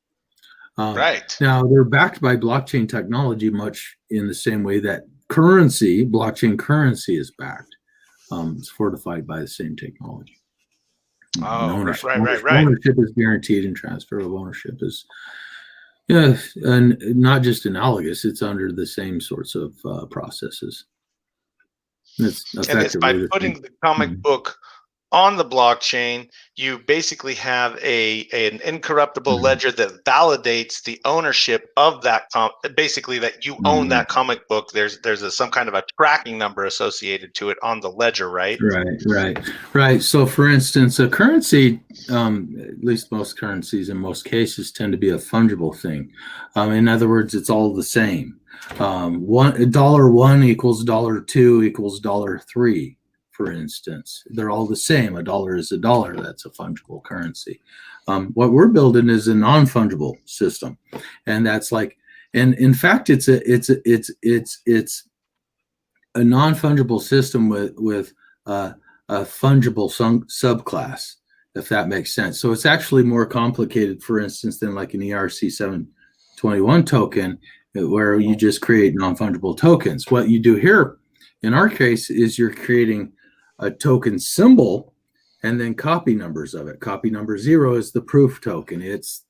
Right. Now they're backed by blockchain technology, much in the same way that blockchain currency, is backed. It's fortified by the same technology. Oh, right. Ownership is guaranteed, and transfer of ownership is, and not just analogous. It's under the same sorts of processes. And it's by putting the comic book on the blockchain, you basically have an incorruptible ledger that validates the ownership of that basically that you own that comic book. There's some kind of a tracking number associated to it on the ledger, right? Right. So for instance, a currency, at least most currencies in most cases, tend to be a fungible thing. In other words, it's all the same. $1 equals $2 equals $3. For instance, they're all the same. $1 is $1. That's a fungible currency. What we're building is a non-fungible system, and that's and in fact, it's a non-fungible system with a fungible subclass, if that makes sense. So it's actually more complicated, for instance, than like an ERC 721 token, where you just create non-fungible tokens. What you do here, in our case, is you're creating a token symbol, and then copy numbers of it. Copy number 0 is the proof token. It's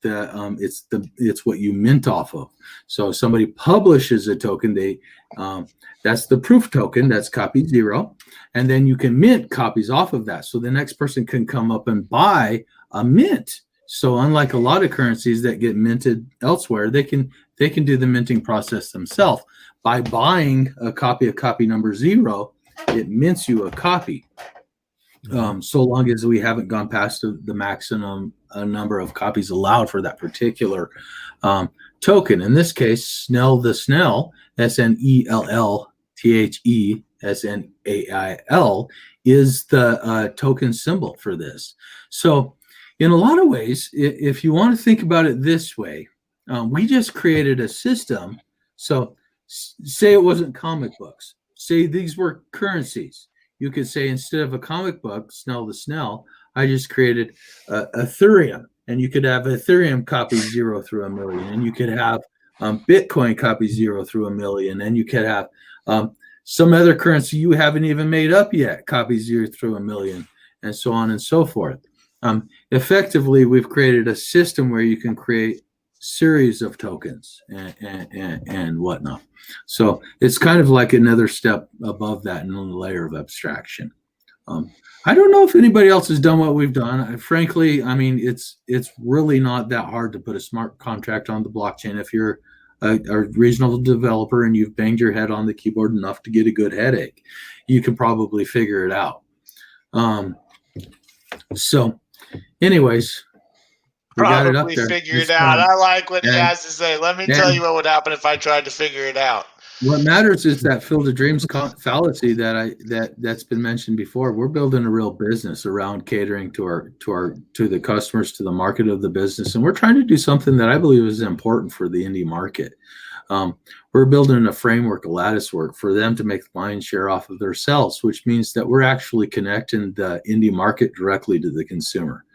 what you mint off of. So if somebody publishes a token, that's the proof token. That's copy 0, and then you can mint copies off of that. So the next person can come up and buy a mint. So unlike a lot of currencies that get minted elsewhere, they can do the minting process themselves. By buying a copy of copy number 0, it mints you a copy. So long as we haven't gone past the maximum number of copies allowed for that particular token. In this case, Snell the Snell, SNELLTHESNAIL, is the token symbol for this. So in a lot of ways, if you want to think about it this way, we just created a system. So say it wasn't comic books. Say these were currencies. You could say, instead of a comic book, Snell the Snell, I just created Ethereum. And you could have Ethereum copies 0 through 1 million. And you could have Bitcoin copies 0 through 1 million. And you could have some other currency you haven't even made up yet, copies 0 through 1 million, and so on and so forth. Effectively, we've created a system where you can create series of tokens and whatnot. So it's kind of like another step above that in a layer of abstraction. I don't know if anybody else has done what we've done. Frankly, I mean, it's really not that hard to put a smart contract on the blockchain. If you're a regional developer and you've banged your head on the keyboard enough to get a good headache, you can probably figure it out. So anyways, we got it up Probably there. figure It's it out. fun. I like what he And- has to say. Let me tell you what would happen if I tried to figure it out. What matters is that Field of Dreams fallacy that's been mentioned before. We're building a real business around catering to the customers, to the market of the business, and we're trying to do something that I believe is important for the indie market. We're building a framework, a lattice work for them to make the lion's share off of themselves, which means that we're actually connecting the indie market directly to the consumer.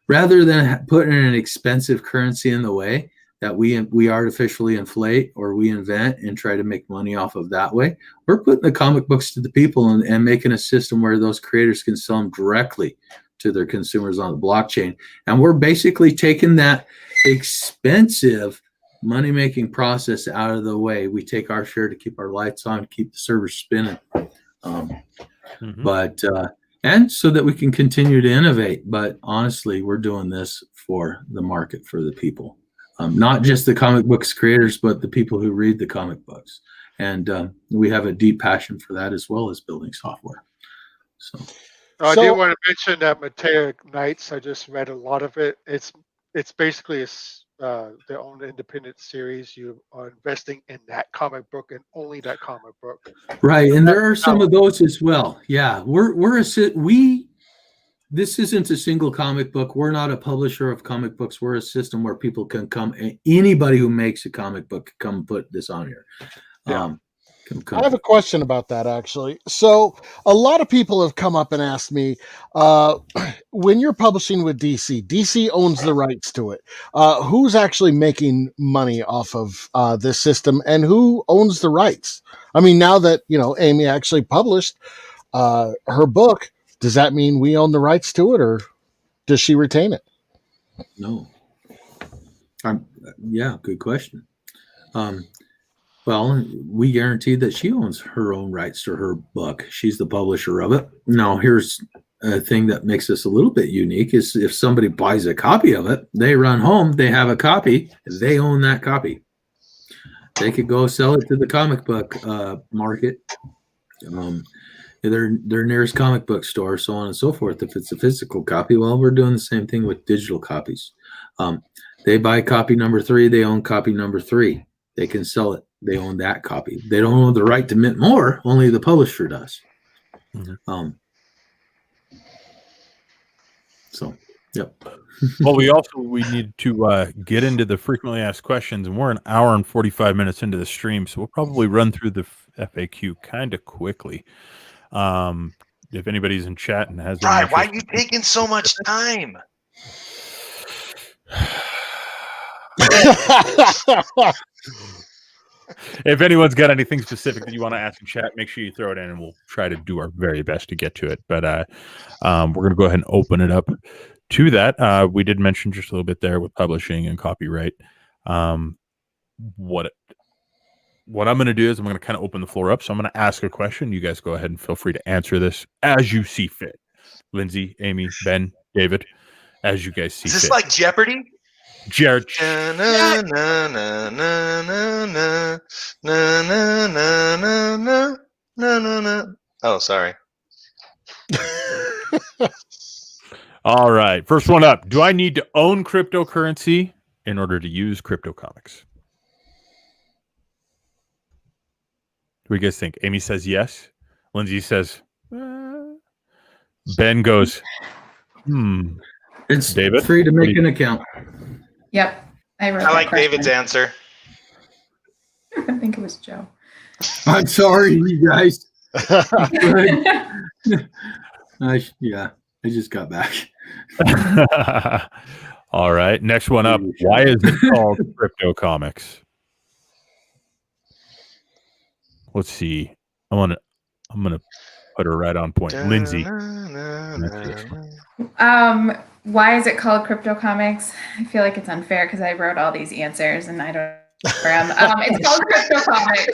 Rather than putting an expensive currency in the way that we artificially inflate or we invent and try to make money off of that way, we're putting the comic books to the people and making a system where those creators can sell them directly to their consumers on the blockchain. And we're basically taking that expensive money-making process out of the way. We take our share to keep our lights on, keep the servers spinning. And so that we can continue to innovate. But honestly, we're doing this for the market, for the people. Not just the comic books creators, but the people who read the comic books. And we have a deep passion for that, as well as building software. So I do want to mention that Mateo Knights. I just read a lot of it. It's basically their own independent series. You are investing in that comic book and only that comic book. Right, and there are some of those as well. Yeah, this isn't a single comic book. We're not a publisher of comic books. We're a system where people can come. Anybody who makes a comic book can come put this on here. I have a question about that, actually. So a lot of people have come up and asked me, when you're publishing with DC owns the rights to it. Who's actually making money off of this system, and who owns the rights? I mean, now that, Amy actually published her book, does that mean we own the rights to it, or does she retain it? No. Yeah, good question. Well, we guarantee that she owns her own rights to her book. She's the publisher of it. Now, here's a thing that makes us a little bit unique is if somebody buys a copy of it, they run home, they have a copy, they own that copy. They could go sell it to the comic book market, their nearest comic book store, so on and so forth. If it's a physical copy, well, we're doing the same thing with digital copies. They buy copy number 3, they own copy number 3. They can sell it. They own that copy. They don't own the right to mint more. Only the publisher does. So, yep. Well, we need to get into the frequently asked questions, and we're an hour and 45 minutes into the stream, so we'll probably run through the FAQ kind of quickly. If anybody's in chat and has, why are you taking so much time? If anyone's got anything specific that you want to ask in chat, make sure you throw it in, and we'll try to do our very best to get to it. But we're going to go ahead and open it up to that. We did mention just a little bit there with publishing and copyright. What I'm going to do is I'm going to kind of open the floor up. So I'm going to ask a question. You guys go ahead and feel free to answer this as you see fit. Lindsay, Amy, Ben, David, as you guys see fit. Is this like Jeopardy? Jared. Oh, sorry. All right. First one up. Do I need to own cryptocurrency in order to use CryptoComics? What do you guys think? Amy says yes. Lindsay says, Ben goes, It's David? free to make an account. Yep. I like David's answer. I think it was Joe. I'm sorry, you guys. I just got back. All right. Next one up. Why is it called CryptoComics? Let's see. I'm gonna put her right on point. Lindsay. Why is it called CryptoComics? I feel like it's unfair because I wrote all these answers and I don't know. It's called CryptoComics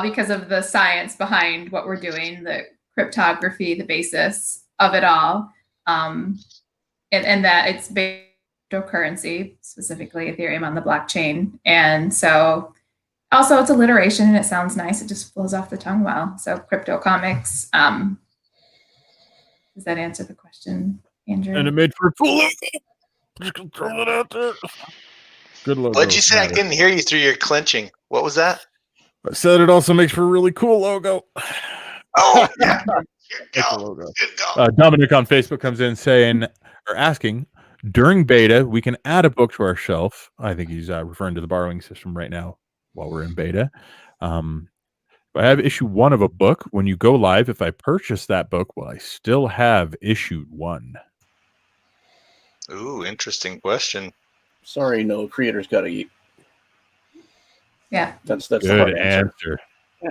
because of the science behind what we're doing, the cryptography, the basis of it all, and that it's cryptocurrency, specifically Ethereum on the blockchain, and so. Also, it's alliteration and it sounds nice. It just flows off the tongue well. So, CryptoComics. Does that answer the question, Andrew? And it made for a cool logo. Just gonna throw it out there. Good logo. What'd you say? I couldn't hear you through your clenching. What was that? I said it also makes for a really cool logo. Oh, yeah. Good logo. Dominic on Facebook comes in asking, during beta, we can add a book to our shelf. I think he's referring to the borrowing system right now. While we're in beta, if I have issue 1 of a book, when you go live, if I purchase that book, will I still have issue 1? Ooh, interesting question. Sorry, no, creators got to eat. Yeah, that's the good hard answer. Yeah.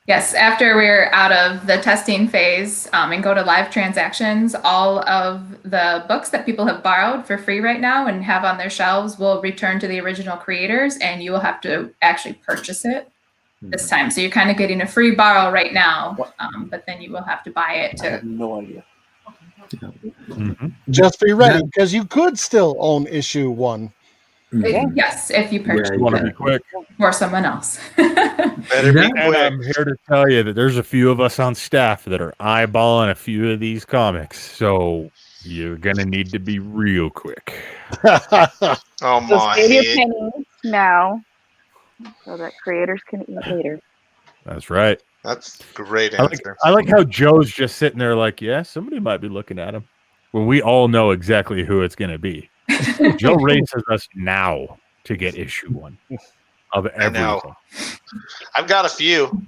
Yes, after we're out of the testing phase and go to live transactions, all of the books that people have borrowed for free right now and have on their shelves will return to the original creators, and you will have to actually purchase it this time. So you're kind of getting a free borrow right now, but then you will have to buy it I have no idea. Just be ready, because you could still own issue 1. Yes, if you purchase you want to be quick for someone else. Better be quick. And I'm here to tell you that there's a few of us on staff that are eyeballing a few of these comics, so you're gonna need to be real quick. Oh So my! save your pennies now, so that creators can eat later. That's right. That's a great answer. I like how Joe's just sitting there like, yeah, somebody might be looking at him. When we all know exactly who it's gonna be. Joe races us now to get issue 1 of everything. I've got a few.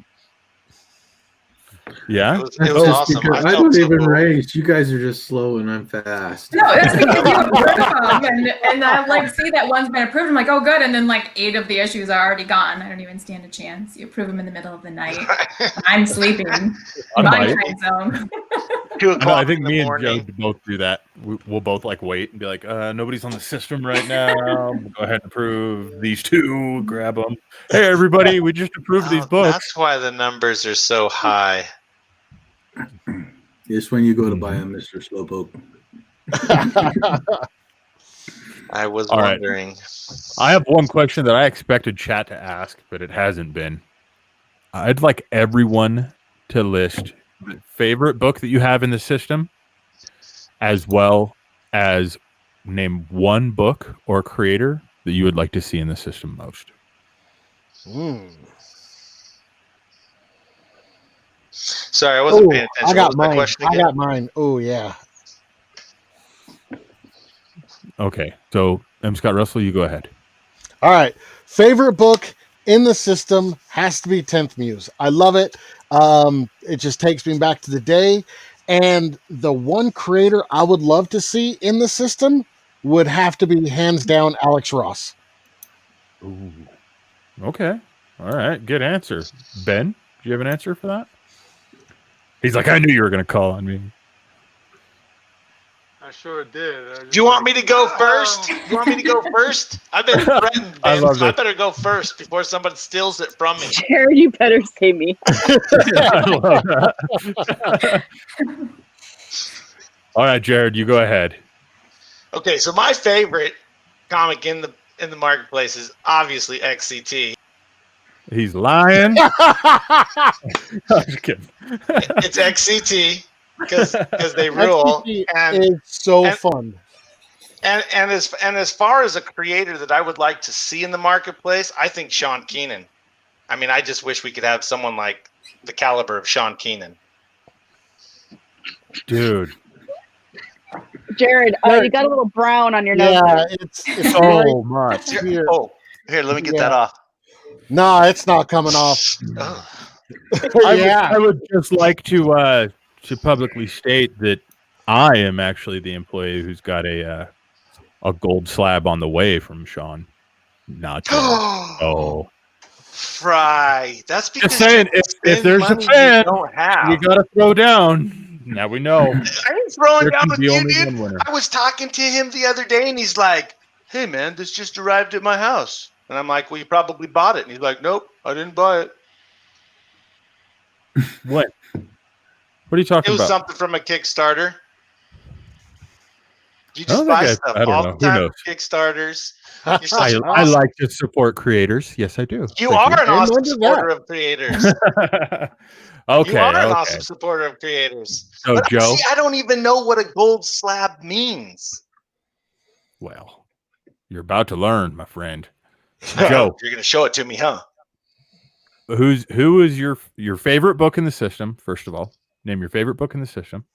Yeah, it was awesome. I don't even race. You guys are just slow and I'm fast. No, that's because you approve them, and I see that one's been approved. I'm like, oh, good. And then 8 of the issues are already gone. I don't even stand a chance. You approve them in the middle of the night. I'm sleeping. My time zone. 2 o'clock. I think me and morning. Joe both do that. We'll both wait and be like, nobody's on the system right now. We'll go ahead and approve these 2. Grab them. Hey, everybody, we just approved these books. That's why the numbers are so high. It's when you go to buy a Mr. Slowpoke. I was All right. wondering. I have one question that I expected chat to ask, but it hasn't been. I'd like everyone to list the favorite book that you have in the system, as well as name 1 book or creator that you would like to see in the system most. Sorry, I wasn't paying attention. I got What was my mine. question I again? got mine. Oh, yeah. Okay, so Scott Russell, you go ahead. All right. Favorite book in the system has to be 10th Muse. I love it. It just takes me back to the day. And the one creator I would love to see in the system would have to be hands down Alex Ross. Ooh. Okay. All right. Good answer. Ben, do you have an answer for that? He's like, I knew you were going to call on me. I sure did. Do you want me to go first? You want me to go first? I've been threatened, I Ben, love so I it. better go first before somebody steals it from me. Jared, you better say me. I love that. All right, Jared, you go ahead. Okay, so my favorite comic in the marketplace is obviously XCT. He's lying. I'm just kidding. It's XCT because they rule. And It's so fun. And as far as a creator that I would like to see in the marketplace, I think Sean Keenan. I mean, I just wish we could have someone like the caliber of Sean Keenan. Dude. Jared, you got a little brown on your nose. Yeah, there. it's So much. here. Oh, here, let me get that off. No, it's not coming off. Oh. I would just like to publicly state that I am actually the employee who's got a gold slab on the way from Sean. Not Jared. Oh, Fry. That's because just saying, if there's a fan, you got to throw down. Now we know. I ain't throwing There down can with be you, only dude. one winner. I was talking to him the other day, and he's like, "Hey, man, this just arrived at my house." And I'm like, "Well, you probably bought it." And he's like, "Nope, I didn't buy it. What? What are you talking It was about? something from a Kickstarter." You I don't just think buy I stuff don't all know. the Who time knows? from Kickstarters. You're such an I awesome- like to support creators. Yes, I do. You Thank are an Amen awesome to supporter of creators. Okay. You are an Okay. awesome supporter of creators. So, But Joe? see, I don't even know what a gold slab means. Well, you're about to learn, my friend. Joe, You're going to show it to me, huh? who is your favorite book in the system? First of all, name your favorite book in the system,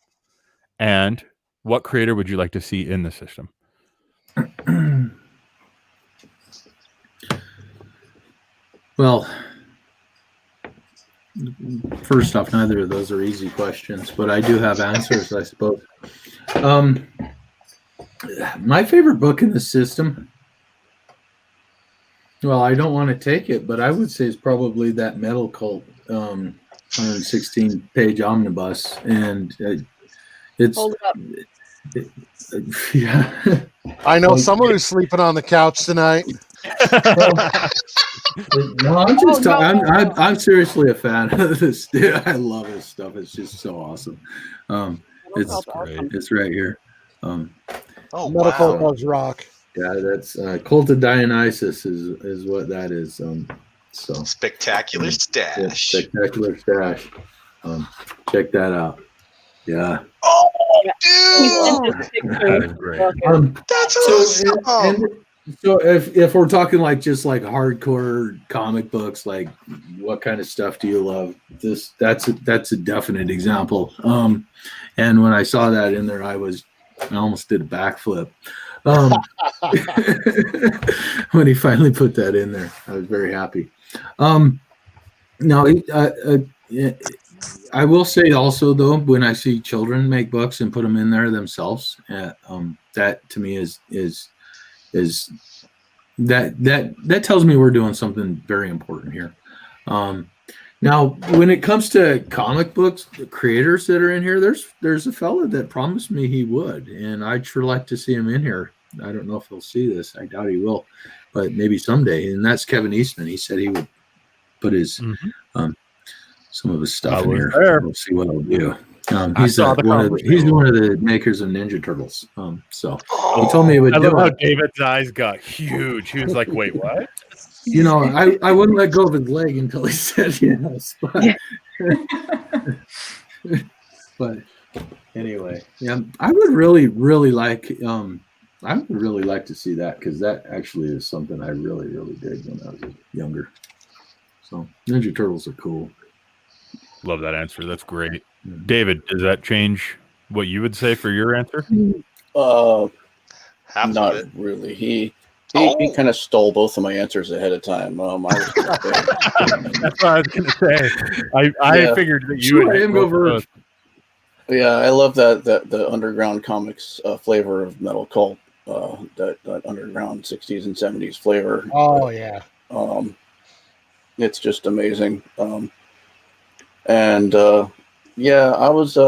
and what creator would you like to see in the system? Well, first off, neither of those are easy questions, but I do have answers, I suppose. My favorite book in the system, well, I don't want to take it, but I would say it's probably that Metal Cult 116-page omnibus, and it's Hold it up. yeah. I know someone who's sleeping on the couch tonight. No, I'm seriously a fan of this. I love this stuff. It's just so awesome. It's great. It's right here. Medical Bugs Rock. Yeah, that's Cult of Dionysus is what that is. So Spectacular stash. Spectacular stash. Check that out. Yeah. Oh, dude, That is great. that's awesome. So if we're talking like just like hardcore comic books, like what kind of stuff do you love? That's a definite example. And when I saw that in there, I almost did a backflip. When he finally put that in there, I was very happy. I will say also though, when I see children make books and put them in there themselves, that to me is that tells me we're doing something very important here. Now, when it comes to comic books, the creators that are in here, there's a fella that promised me he would, and I'd sure like to see him in here. I don't know if he'll see this. I doubt he will, but maybe someday. And that's Kevin Eastman. He said he would put his some of his stuff in here. There. We'll see what he'll do. He's one of the makers of Ninja Turtles. So he told me he would I do love how it. David's eyes got huge. He was like, "Wait, what?" You know, I wouldn't let go of his leg until he said yes. But anyway, yeah, I would really like to see that, because that actually is something I really did when I was younger. So Ninja Turtles are cool. Love that answer. That's great. David, does that change what you would say for your answer? Half of Not it. really. He kind of stole both of my answers ahead of time. I was That's what I was going to say. I Yeah. figured that you Sure, would I am go first. Yeah, I love that the underground comics flavor of Metal Cult, that underground 60s and 70s flavor. Oh yeah. It's just amazing. And yeah, I was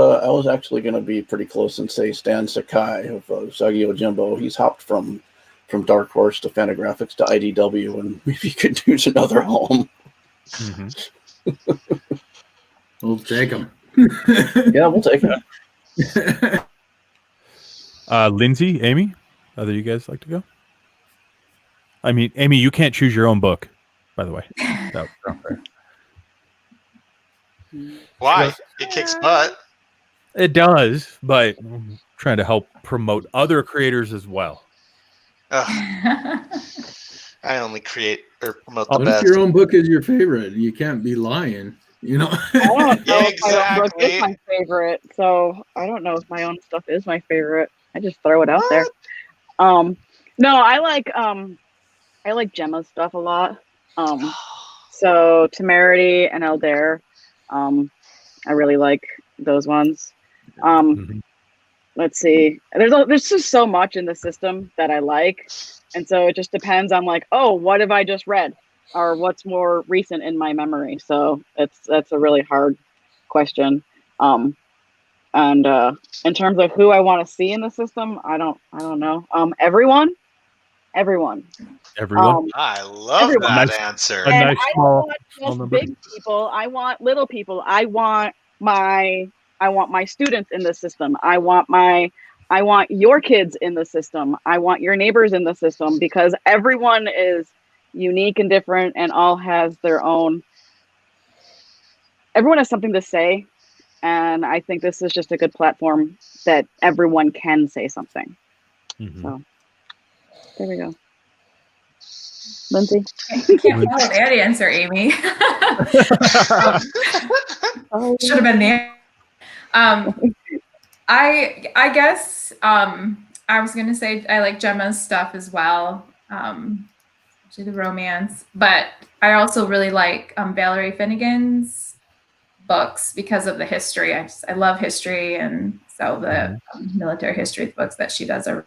actually going to be pretty close and say Stan Sakai of Usagi Yojimbo. He's hopped from Dark Horse to Fantagraphics to IDW, and maybe you could use another home. We'll take them. Yeah, we'll take it. Lindsay, Amy, either you guys like to go? I mean, Amy, you can't choose your own book, by the way. That was not fair. Why? It kicks butt. It does, but I'm trying to help promote other creators as well. I only create or promote the What best. if your own book is your favorite? You can't be lying, you know. I don't know if my own book Exactly. is my favorite, so I don't know if my own stuff is my favorite. I just throw it out there. No, I like Gemma's stuff a lot. So Temerity and Elder, I really like those ones. Let's see. There's just so much in the system that I like, and so it just depends on like, oh, what have I just read, or what's more recent in my memory. So that's a really hard question. And in terms of who I want to see in the system, I don't know. Everyone. I love everyone. that answer. And I don't want just big people. I want little people. I want my students in the system. I want your kids in the system. I want your neighbors in the system, because everyone is unique and different and all has their own. Everyone has something to say, and I think this is just a good platform that everyone can say something. So there we go. Lindsay? You can't follow that answer, Amy. Should have been there. I guess I was gonna say I like Gemma's stuff as well, the romance, but I also really like Valerie Finnegan's books because of the history. I love history, and so the military history books that she does are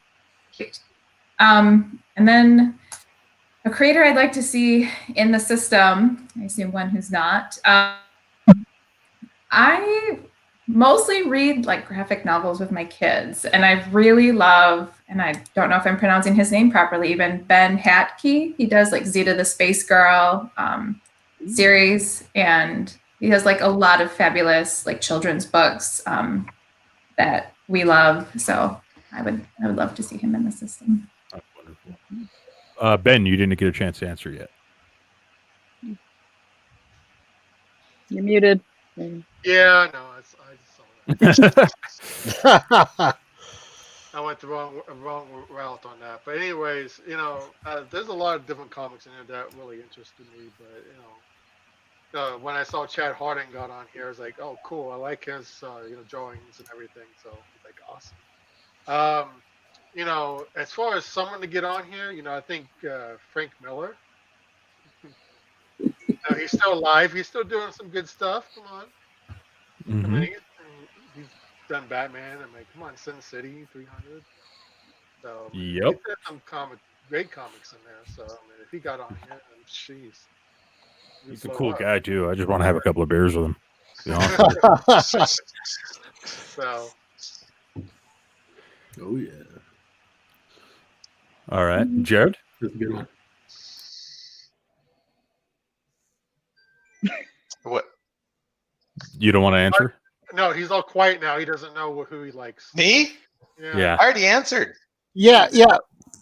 great. And then a creator I'd like to see in the system, I assume one who's not. I mostly read like graphic novels with my kids, and I really love, and I don't know if I'm pronouncing his name properly, even Ben Hatke. He does like Zeta the Space Girl series, and he has like a lot of fabulous like children's books that we love. So I would love to see him in the system. That's wonderful. Ben, you didn't get a chance to answer yet. You're muted. Yeah, no, I just saw that. I went the wrong route on that. But anyways, there's a lot of different comics in there that really interested me. But when I saw Chad Harding got on here, I was like, oh, cool. I like his drawings and everything. So it's like awesome. As far as someone to get on here, I think Frank Miller. He's still alive. He's still doing some good stuff. Come on. I mean, he's done Batman. I'm like, come on, Sin City 300. So he's got some great comics in there. So I mean, if he got on here, then jeez. He's a cool guy too. I just want to have a couple of beers with him. So. Oh yeah. All right, Jared. That's a good one. What? You don't want to answer? No, he's all quiet now. He doesn't know who he likes. Me? Yeah. I already answered. Yeah.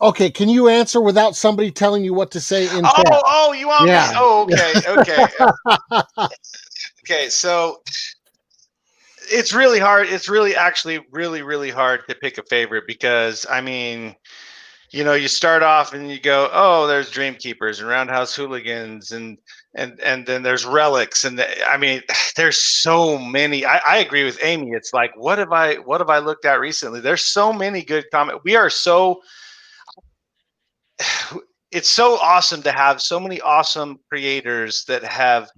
Okay, can you answer without somebody telling you what to say in chat? Oh, you want me? Oh, okay. Okay, so it's really hard. It's really actually really hard to pick a favorite, because I mean, you start off and you go, oh, there's Dreamkeepers and Roundhouse Hooligans and then there's Relics, and I mean, there's so many. I agree with Amy. It's like, what have I looked at recently? There's so many good comics. It's so awesome to have so many awesome creators that have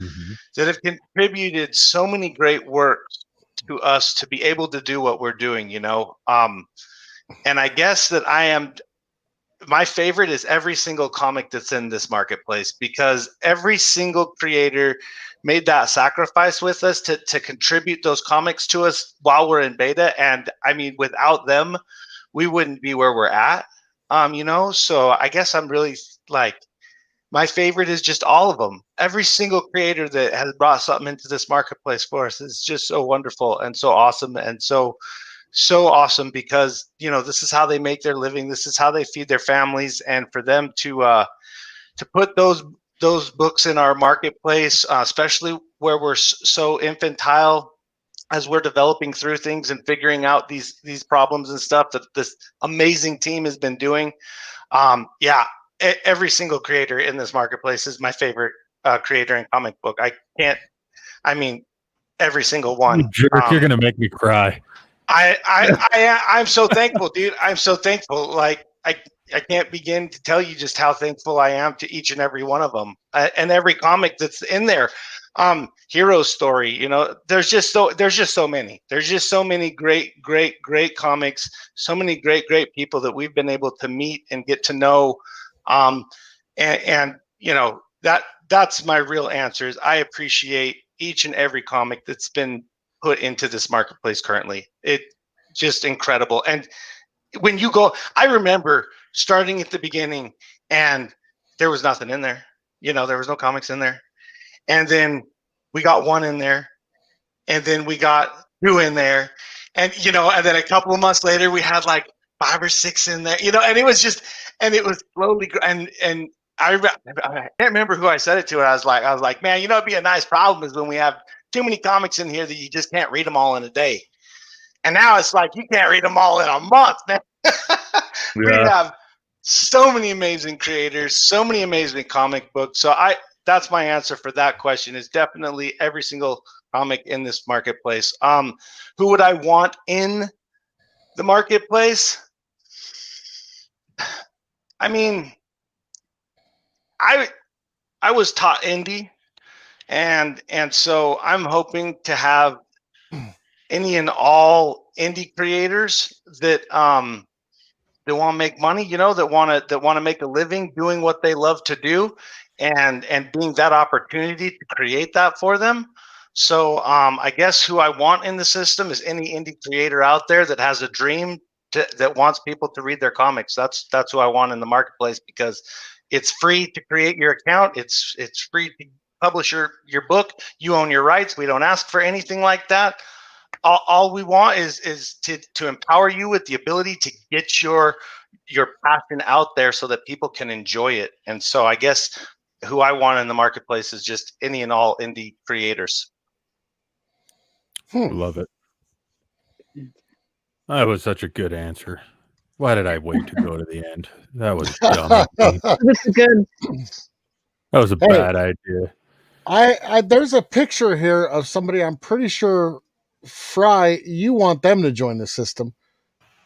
contributed so many great works to us to be able to do what we're doing, you know. And I guess that my favorite is every single comic that's in this marketplace, because every single creator made that sacrifice with us to contribute those comics to us while we're in beta. And I mean, without them, we wouldn't be where we're at, you know? So I guess I'm really like, my favorite is just all of them. Every single creator that has brought something into this marketplace for us is just so wonderful and so awesome and so awesome, because you know, this is how they make their living, this is how they feed their families, and for them to put those books in our marketplace, especially where we're so infantile as we're developing through things and figuring out these problems and stuff that this amazing team has been doing. Every single creator in this marketplace is my favorite creator in comic book. Every single one. You jerk, you're gonna make me cry. I'm so thankful, dude. I'm so thankful. Like I can't begin to tell you just how thankful I am to each and every one of them, and every comic that's in there. Hero Story, you know, there's just so many. There's just so many great comics. So many great people that we've been able to meet and get to know. And you know, that's my real answer is I appreciate each and every comic that's been put into this marketplace currently. It just incredible. And when you go, I remember starting at the beginning and there was nothing in there. You know, there was no comics in there. And then we got one in there, and then we got two in there, and you know, and then a couple of months later we had like 5 or 6 in there, you know, and it was slowly, and I can't remember who I said it to. I was like, man, you know, it'd be a nice problem is when we have too many comics in here that you just can't read them all in a day. And now it's like you can't read them all in a month, man. We have so many amazing creators, so many amazing comic books. So that's my answer for that question, is definitely every single comic in this marketplace. Who would I want in the marketplace? I mean, I was taught indie, and so I'm hoping to have any and all indie creators that want to make money, you know, that want to make a living doing what they love to do, and being that opportunity to create that for them. So I guess who I want in the system is any indie creator out there that has a dream that wants people to read their comics. That's who I want in the marketplace, because it's free to create your account. It's free to publish your book. You own your rights. We don't ask for anything like that. All we want is to empower you with the ability to get your passion out there so that people can enjoy it. And so I guess who I want in the marketplace is just any and all indie creators. Love it. That was such a good answer. Why did I wait to go to the end? That was dumb. This is good. That was a bad idea. There's a picture here of somebody. I'm pretty sure, Fry, you want them to join the system.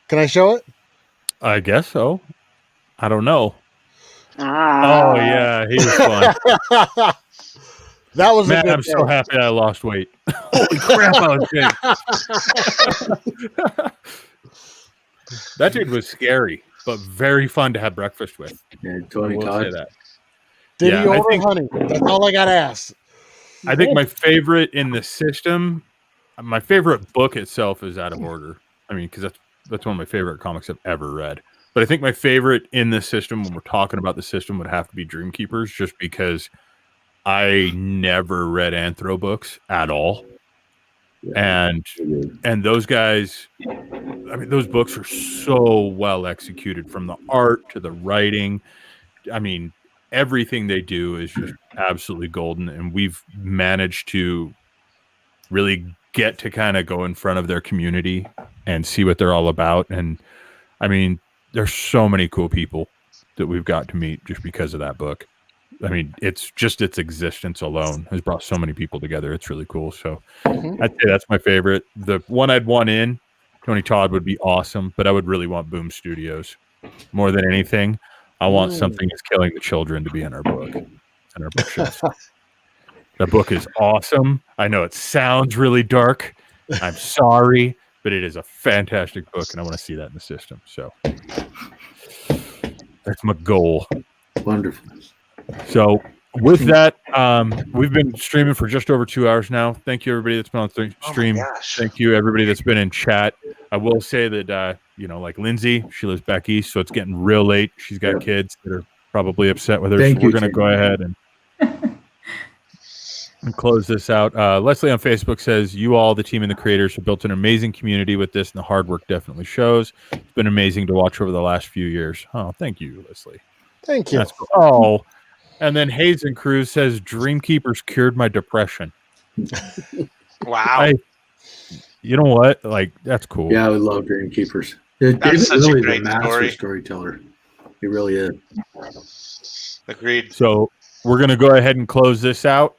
Can I show it? I guess so. I don't know. Ah. Oh yeah, he was fun. That was man. I'm so happy I lost weight. Holy crap, I was big. That dude was scary, but very fun to have breakfast with. Yeah, Tony Todd. Say that. Did he order honey? That's all I got to ask. I think my favorite in the system, my favorite book itself is Out of Order. I mean, because that's one of my favorite comics I've ever read. But I think my favorite in the system, when we're talking about the system, would have to be Dream Keepers, just because I never read Anthro books at all. And those guys, I mean, those books are so well executed, from the art to the writing. I mean, everything they do is just absolutely golden, and we've managed to really get to kind of go in front of their community and see what they're all about. And I mean, there's so many cool people that we've got to meet just because of that book. I mean, it's just its existence alone has brought so many people together. It's really cool. So I'd say that's my favorite. The one I'd want in, Tony Todd, would be awesome, but I would really want Boom Studios more than anything. I want Something Is Killing the Children to be in our book, in our bookshelf. That book is awesome. I know it sounds really dark, I'm sorry, but it is a fantastic book, and I want to see that in the system. So that's my goal. Wonderful. So with that, we've been streaming for just over 2 hours now. Thank you, everybody that's been on the stream. Thank you, everybody that's been in chat. I will say that, like Lindsay, she lives back east, so it's getting real late. She's got kids that are probably upset with her. So we're going to go ahead and close this out. Leslie on Facebook says, you all, the team and the creators, have built an amazing community with this, and the hard work definitely shows. It's been amazing to watch over the last few years. Oh, thank you, Leslie. Thank you. That's cool. Oh, and then Hazen Cruz says, Dreamkeepers cured my depression. Wow. You know what? Like, that's cool. Yeah, I would love Dreamkeepers. That's such really a great the master story. storyteller. He really is. Agreed. So we're going to go ahead and close this out.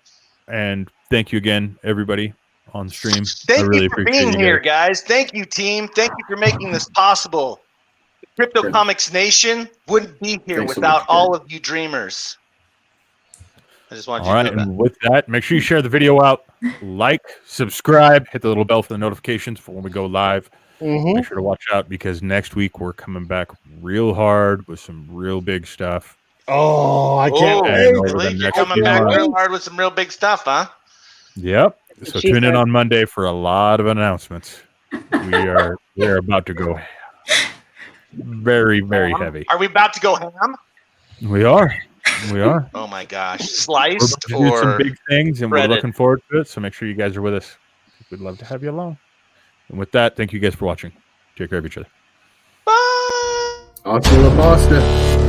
And thank you again, everybody on stream. Thank you for being here, guys. Thank you, team. Thank you for making this possible. The CryptoComics Nation wouldn't be here without all of you dreamers. I just wanted you to know that. And with that, make sure you share the video out, like, subscribe, hit the little bell for the notifications for when we go live. Make sure to watch out, because next week we're coming back real hard with some real big stuff. Oh, I can't wait. Really? You're coming back real hard with some real big stuff, huh? Yep. So tune in on Monday for a lot of announcements. We are about to go very, very heavy. Are we about to go ham? We are. Oh my gosh. Sliced we're or some big things, and breaded? we're looking forward to it. So make sure you guys are with us. We'd love to have you along. And with that, thank you guys for watching. Take care of each other. Bye. Hasta la pasta.